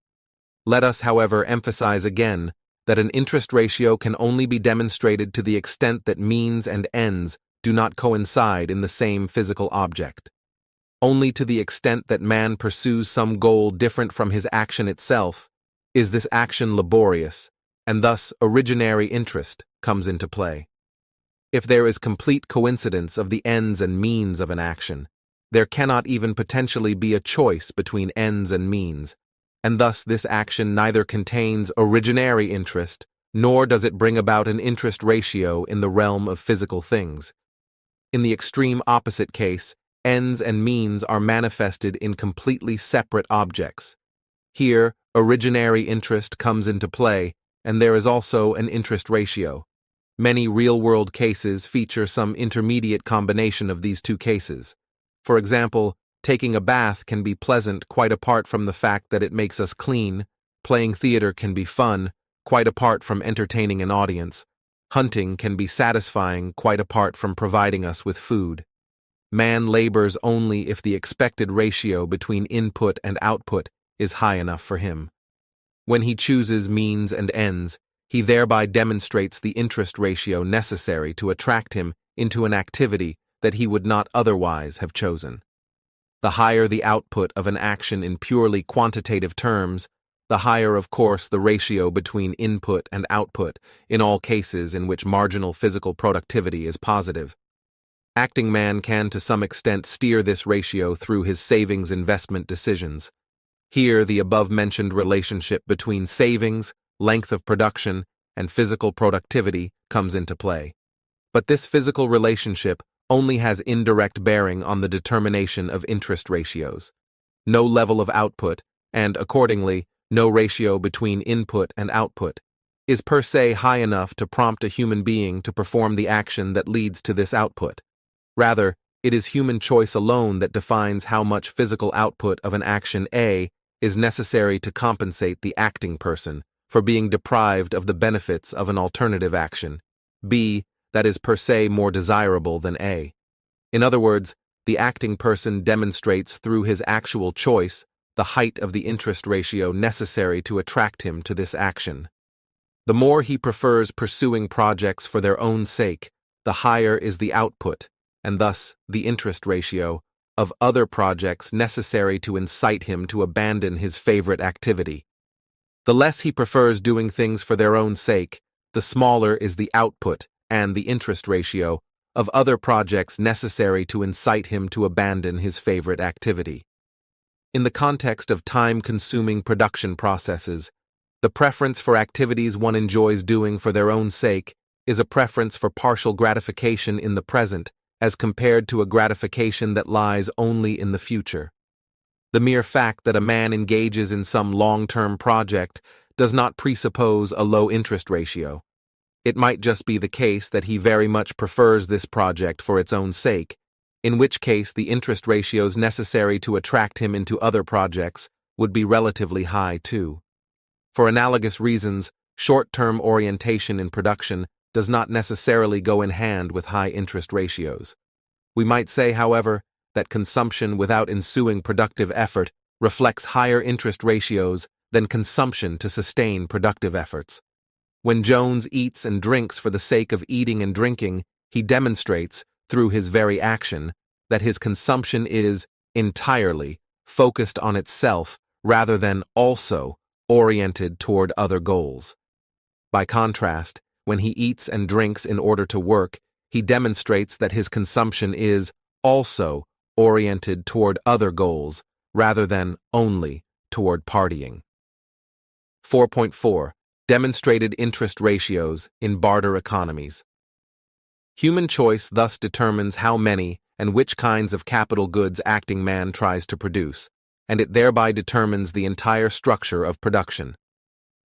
Let us, however, emphasize again that an interest ratio can only be demonstrated to the extent that means and ends do not coincide in the same physical object. Only to the extent that man pursues some goal different from his action itself is this action laborious, and thus originary interest comes into play. If there is complete coincidence of the ends and means of an action, there cannot even potentially be a choice between ends and means, and thus this action neither contains originary interest, nor does it bring about an interest ratio in the realm of physical things. In the extreme opposite case, ends and means are manifested in completely separate objects. Here, originary interest comes into play, and there is also an interest ratio. Many real-world cases feature some intermediate combination of these two cases. For example, taking a bath can be pleasant quite apart from the fact that it makes us clean, playing theater can be fun, quite apart from entertaining an audience, hunting can be satisfying quite apart from providing us with food. Man labors only if the expected ratio between input and output is high enough for him. When he chooses means and ends, he thereby demonstrates the interest ratio necessary to attract him into an activity that he would not otherwise have chosen. The higher the output of an action in purely quantitative terms, the higher, of course, the ratio between input and output in all cases in which marginal physical productivity is positive. Acting man can to some extent steer this ratio through his savings investment decisions. Here, the above-mentioned relationship between savings, length of production, and physical productivity comes into play. But this physical relationship only has indirect bearing on the determination of interest ratios. No level of output, and accordingly, no ratio between input and output, is per se high enough to prompt a human being to perform the action that leads to this output. Rather, it is human choice alone that defines how much physical output of an action A is necessary to compensate the acting person for being deprived of the benefits of an alternative action, B, that is per se more desirable than A. In other words, the acting person demonstrates through his actual choice the height of the interest ratio necessary to attract him to this action. The more he prefers pursuing projects for their own sake, the higher is the output, and thus the interest ratio, of other projects necessary to incite him to abandon his favorite activity. The less he prefers doing things for their own sake, the smaller is the output and the interest ratio of other projects necessary to incite him to abandon his favorite activity. In the context of time-consuming production processes, the preference for activities one enjoys doing for their own sake is a preference for partial gratification in the present as compared to a gratification that lies only in the future. The mere fact that a man engages in some long-term project does not presuppose a low interest ratio. It might just be the case that he very much prefers this project for its own sake, in which case the interest ratios necessary to attract him into other projects would be relatively high too. For analogous reasons, short-term orientation in production does not necessarily go in hand with high interest ratios. We might say, however, that consumption without ensuing productive effort reflects higher interest ratios than consumption to sustain productive efforts. When Jones eats and drinks for the sake of eating and drinking, he demonstrates, through his very action, that his consumption is entirely focused on itself rather than also oriented toward other goals. By contrast, when he eats and drinks in order to work, he demonstrates that his consumption is also oriented toward other goals rather than only toward partying. 4.4. Demonstrated interest ratios in barter economies. Human choice thus determines how many and which kinds of capital goods acting man tries to produce, and it thereby determines the entire structure of production.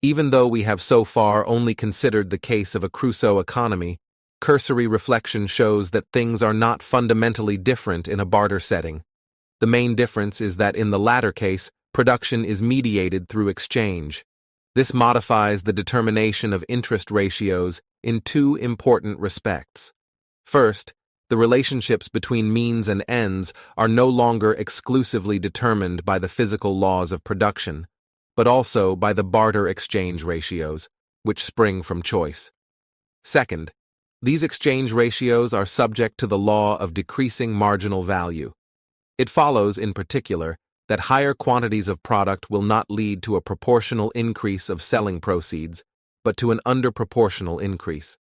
Even though we have so far only considered the case of a Crusoe economy, cursory reflection shows that things are not fundamentally different in a barter setting. The main difference is that in the latter case, production is mediated through exchange. This modifies the determination of interest ratios in two important respects. First, the relationships between means and ends are no longer exclusively determined by the physical laws of production, but also by the barter exchange ratios, which spring from choice. Second, these exchange ratios are subject to the law of decreasing marginal value. It follows, in particular, that higher quantities of product will not lead to a proportional increase of selling proceeds, but to an underproportional increase.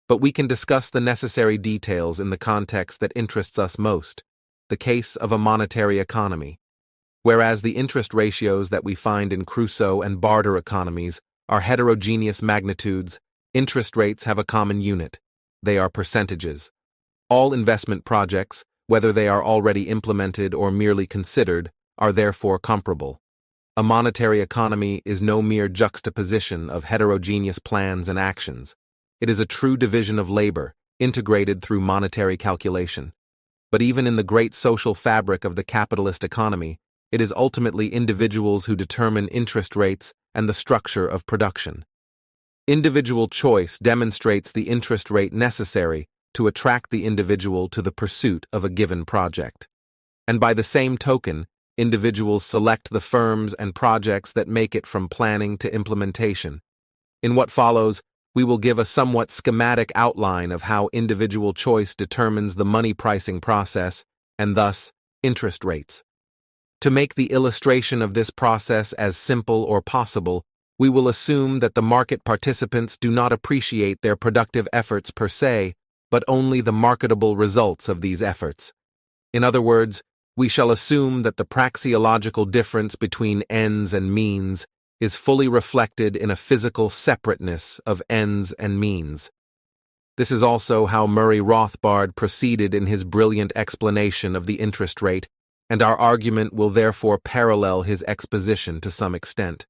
But we can discuss the necessary details in the context that interests us most, the case of a monetary economy. Whereas the interest ratios that we find in Crusoe and barter economies are heterogeneous magnitudes, interest rates have a common unit. They are percentages. All investment projects, whether they are already implemented or merely considered, are therefore comparable. A monetary economy is no mere juxtaposition of heterogeneous plans and actions. It is a true division of labor, integrated through monetary calculation. But even in the great social fabric of the capitalist economy, it is ultimately individuals who determine interest rates and the structure of production. Individual choice demonstrates the interest rate necessary to attract the individual to the pursuit of a given project. And by the same token, individuals select the firms and projects that make it from planning to implementation. In what follows, we will give a somewhat schematic outline of how individual choice determines the money pricing process and thus interest rates. To make the illustration of this process as simple or possible, we will assume that the market participants do not appreciate their productive efforts per se, but only the marketable results of these efforts. In other words, we shall assume that the praxeological difference between ends and means is fully reflected in a physical separateness of ends and means. This is also how Murray Rothbard proceeded in his brilliant explanation of the interest rate, and our argument will therefore parallel his exposition to some extent.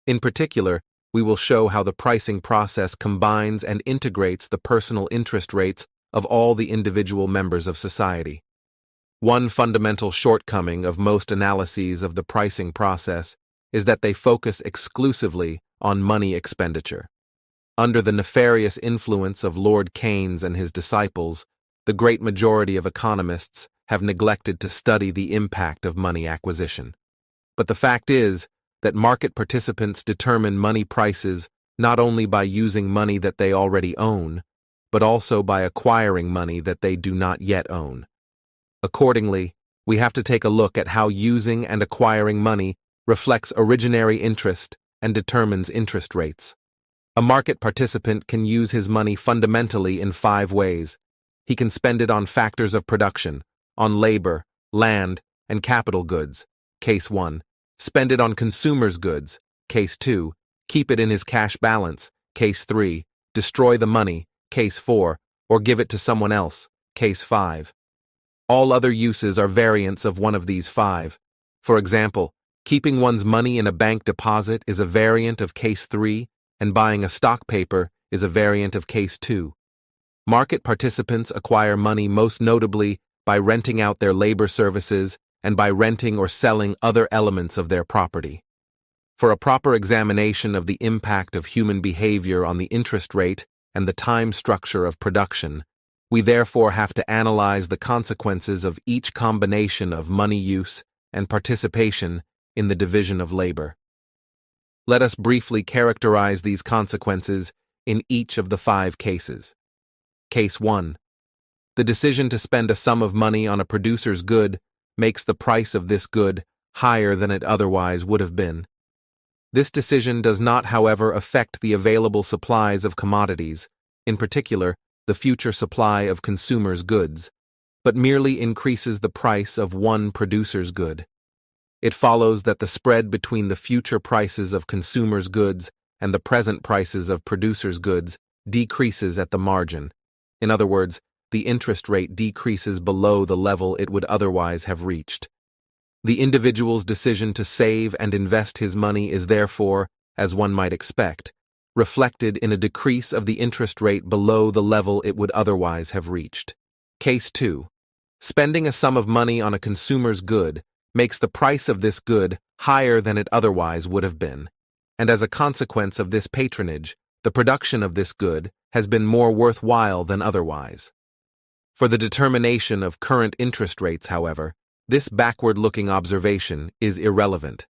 In particular, we will show how the pricing process combines and integrates the personal interest rates of all the individual members of society. One fundamental shortcoming of most analyses of the pricing process is that they focus exclusively on money expenditure. Under the nefarious influence of Lord Keynes and his disciples, the great majority of economists have neglected to study the impact of money acquisition. But the fact is that market participants determine money prices not only by using money that they already own, but also by acquiring money that they do not yet own. Accordingly, we have to take a look at how using and acquiring money reflects originary interest and determines interest rates. A market participant can use his money fundamentally in 5 ways. He can spend it on factors of production, on labor, land, and capital goods, case 1. Spend it on consumers' goods, case 2. Keep it in his cash balance, case 3. Destroy the money, case 4. Or give it to someone else, case 5. All other uses are variants of one of these 5. For example, keeping one's money in a bank deposit is a variant of case 3, and buying a stock paper is a variant of case 2. Market participants acquire money most notably by renting out their labor services, and by renting or selling other elements of their property. For a proper examination of the impact of human behavior on the interest rate and the time structure of production, we therefore have to analyze the consequences of each combination of money use and participation in the division of labor. Let us briefly characterize these consequences in each of the 5 cases. Case 1. The decision to spend a sum of money on a producer's good makes the price of this good higher than it otherwise would have been. This decision does not, however, affect the available supplies of commodities, in particular, the future supply of consumers' goods, but merely increases the price of one producer's good. It follows that the spread between the future prices of consumers' goods and the present prices of producers' goods decreases at the margin. In other words, the interest rate decreases below the level it would otherwise have reached. The individual's decision to save and invest his money is therefore, as one might expect, reflected in a decrease of the interest rate below the level it would otherwise have reached. Case 2. Spending a sum of money on a consumer's good makes the price of this good higher than it otherwise would have been, and as a consequence of this patronage, the production of this good has been more worthwhile than otherwise. For the determination of current interest rates, however, this backward-looking observation is irrelevant.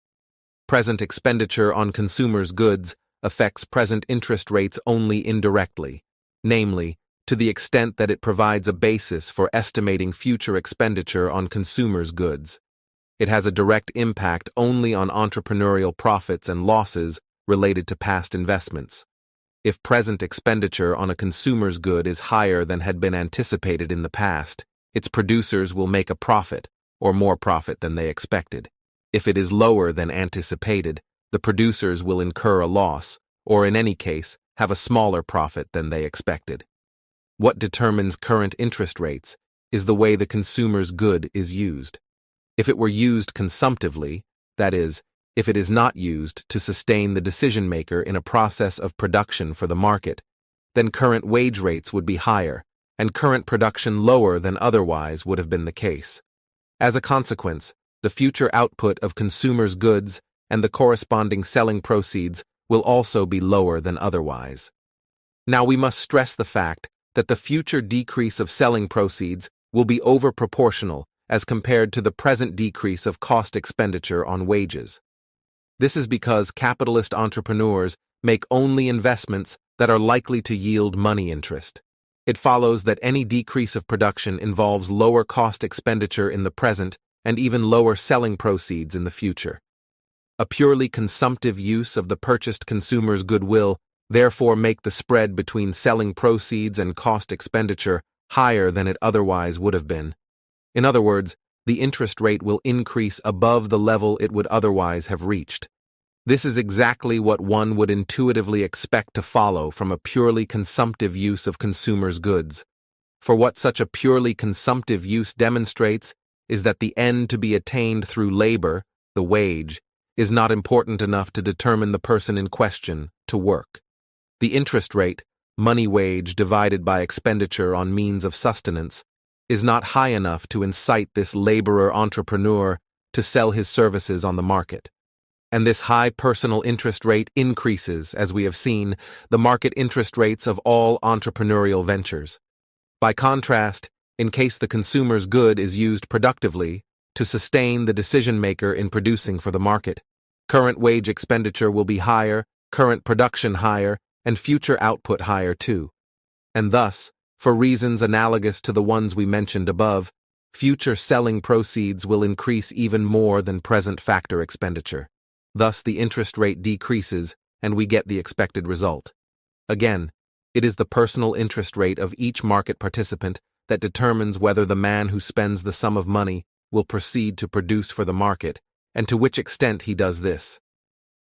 Present expenditure on consumers' goods affects present interest rates only indirectly, namely, to the extent that it provides a basis for estimating future expenditure on consumers' goods. It has a direct impact only on entrepreneurial profits and losses related to past investments. If present expenditure on a consumer's good is higher than had been anticipated in the past, its producers will make a profit, or more profit than they expected. If it is lower than anticipated, the producers will incur a loss, or in any case, have a smaller profit than they expected. What determines current interest rates is the way the consumer's good is used. If it were used consumptively, that is, if it is not used to sustain the decision-maker in a process of production for the market, then current wage rates would be higher, and current production lower than otherwise would have been the case. As a consequence, the future output of consumers' goods and the corresponding selling proceeds will also be lower than otherwise. Now we must stress the fact that the future decrease of selling proceeds will be over-proportional as compared to the present decrease of cost expenditure on wages. This is because capitalist entrepreneurs make only investments that are likely to yield money interest. It follows that any decrease of production involves lower cost expenditure in the present and even lower selling proceeds in the future. A purely consumptive use of the purchased consumer's goodwill therefore make the spread between selling proceeds and cost expenditure higher than it otherwise would have been. In other words, the interest rate will increase above the level it would otherwise have reached. This is exactly what one would intuitively expect to follow from a purely consumptive use of consumers' goods. For what such a purely consumptive use demonstrates is that the end to be attained through labor, the wage, is not important enough to determine the person in question to work. The interest rate, money wage divided by expenditure on means of sustenance, is not high enough to incite this laborer-entrepreneur to sell his services on the market. And this high personal interest rate increases, as we have seen, the market interest rates of all entrepreneurial ventures. By contrast, in case the consumer's good is used productively to sustain the decision-maker in producing for the market, current wage expenditure will be higher, current production higher, and future output higher too. And thus, for reasons analogous to the ones we mentioned above, future selling proceeds will increase even more than present factor expenditure. Thus the interest rate decreases, and we get the expected result. Again, it is the personal interest rate of each market participant that determines whether the man who spends the sum of money will proceed to produce for the market, and to which extent he does this.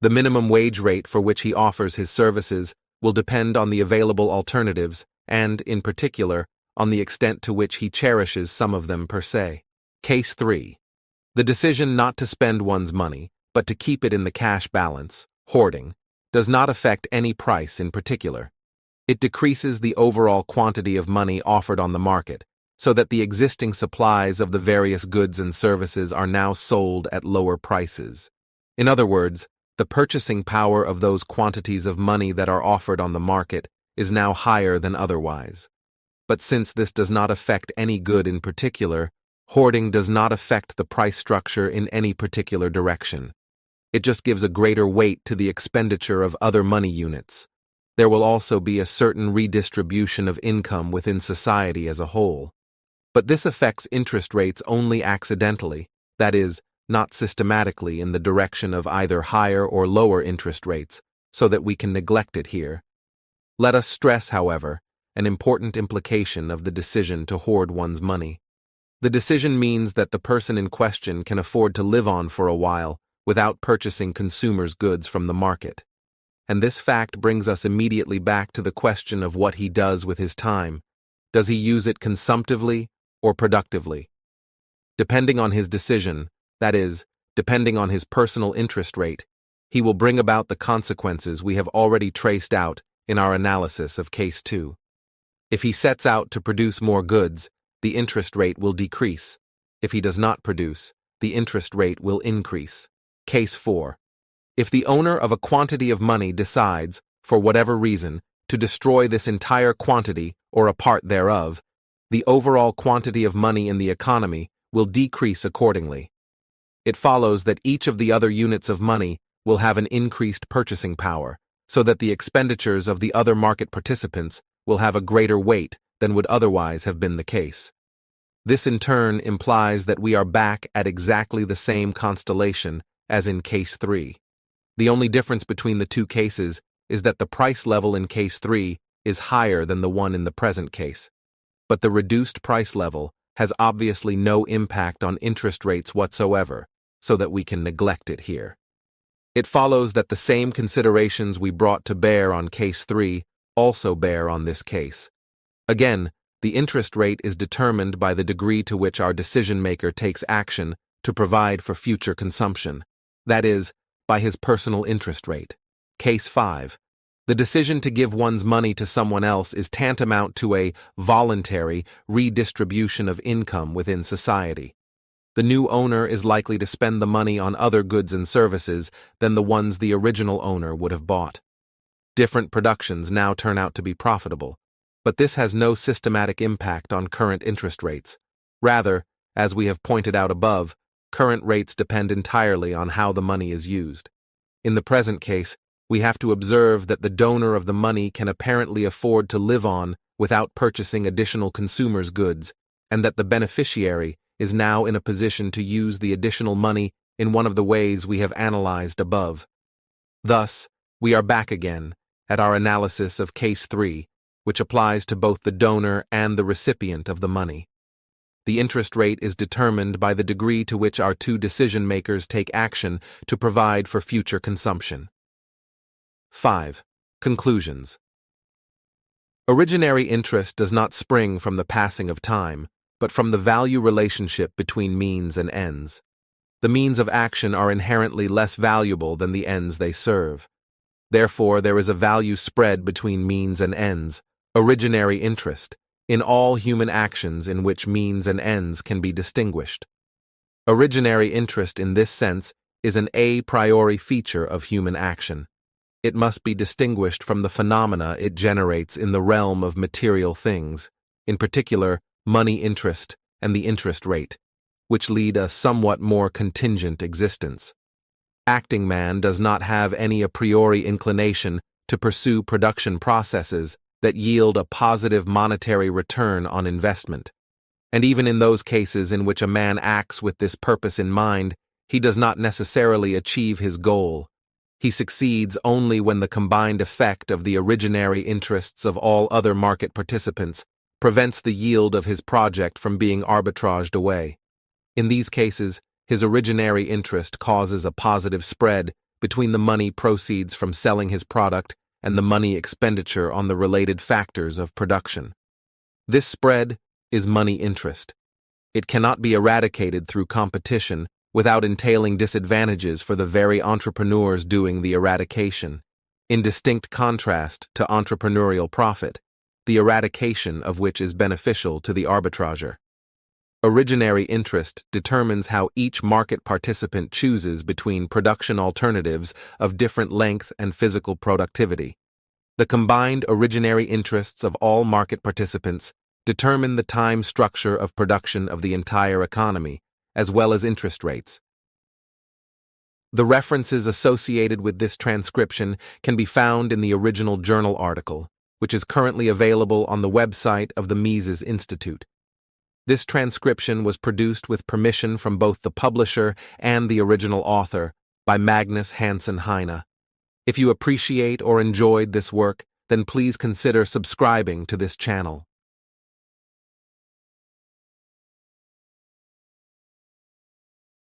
The minimum wage rate for which he offers his services will depend on the available alternatives and, in particular, on the extent to which he cherishes some of them per se. Case 3. The decision not to spend one's money, but to keep it in the cash balance, hoarding, does not affect any price in particular. It decreases the overall quantity of money offered on the market, so that the existing supplies of the various goods and services are now sold at lower prices. In other words, the purchasing power of those quantities of money that are offered on the market is now higher than otherwise. But since this does not affect any good in particular, hoarding does not affect the price structure in any particular direction. It just gives a greater weight to the expenditure of other money units. There will also be a certain redistribution of income within society as a whole. But this affects interest rates only accidentally, that is, not systematically in the direction of either higher or lower interest rates, so that we can neglect it here. Let us stress, however, an important implication of the decision to hoard one's money. The decision means that the person in question can afford to live on for a while without purchasing consumers' goods from the market. And this fact brings us immediately back to the question of what he does with his time. Does he use it consumptively or productively? Depending on his decision, that is, depending on his personal interest rate, he will bring about the consequences we have already traced out in our analysis of Case 2. If he sets out to produce more goods, the interest rate will decrease. If he does not produce, the interest rate will increase. Case 4. If the owner of a quantity of money decides, for whatever reason, to destroy this entire quantity or a part thereof, the overall quantity of money in the economy will decrease accordingly. It follows that each of the other units of money will have an increased purchasing power, so that the expenditures of the other market participants will have a greater weight than would otherwise have been the case. This in turn implies that we are back at exactly the same constellation as in Case 3. The only difference between the two cases is that the price level in Case 3 is higher than the one in the present case. But the reduced price level has obviously no impact on interest rates whatsoever, so that we can neglect it here. It follows that the same considerations we brought to bear on Case 3 also bear on this case. Again, the interest rate is determined by the degree to which our decision-maker takes action to provide for future consumption, that is, by his personal interest rate. Case 5. The decision to give one's money to someone else is tantamount to a voluntary redistribution of income within society. The new owner is likely to spend the money on other goods and services than the ones the original owner would have bought. Different productions now turn out to be profitable, but this has no systematic impact on current interest rates. Rather, as we have pointed out above, current rates depend entirely on how the money is used. In the present case, we have to observe that the donor of the money can apparently afford to live on without purchasing additional consumers' goods, and that the beneficiary is now in a position to use the additional money in one of the ways we have analyzed above. Thus, we are back again at our analysis of Case 3, which applies to both the donor and the recipient of the money. The interest rate is determined by the degree to which our two decision-makers take action to provide for future consumption. 5. Conclusions. Originary interest does not spring from the passing of time, but from the value relationship between means and ends. The means of action are inherently less valuable than the ends they serve. Therefore, there is a value spread between means and ends, originary interest, in all human actions in which means and ends can be distinguished. Originary interest in this sense is an a priori feature of human action. It must be distinguished from the phenomena it generates in the realm of material things, in particular, money interest and the interest rate, which lead a somewhat more contingent existence. Acting man does not have any a priori inclination to pursue production processes that yield a positive monetary return on investment. And even in those cases in which a man acts with this purpose in mind, he does not necessarily achieve his goal. He succeeds only when the combined effect of the originary interests of all other market participants prevents the yield of his project from being arbitraged away. In these cases, his originary interest causes a positive spread between the money proceeds from selling his product and the money expenditure on the related factors of production. This spread is money interest. It cannot be eradicated through competition without entailing disadvantages for the very entrepreneurs doing the eradication, in distinct contrast to entrepreneurial profit. the eradication of which is beneficial to the arbitrager. Originary interest determines how each market participant chooses between production alternatives of different length and physical productivity. The combined originary interests of all market participants determine the time structure of production of the entire economy, as well as interest rates. The references associated with this transcription can be found in the original journal article, which is currently available on the website of the Mises Institute. This transcription was produced with permission from both the publisher and the original author by Magnus Hansen Heine. If you appreciate or enjoyed this work, then please consider subscribing to this channel.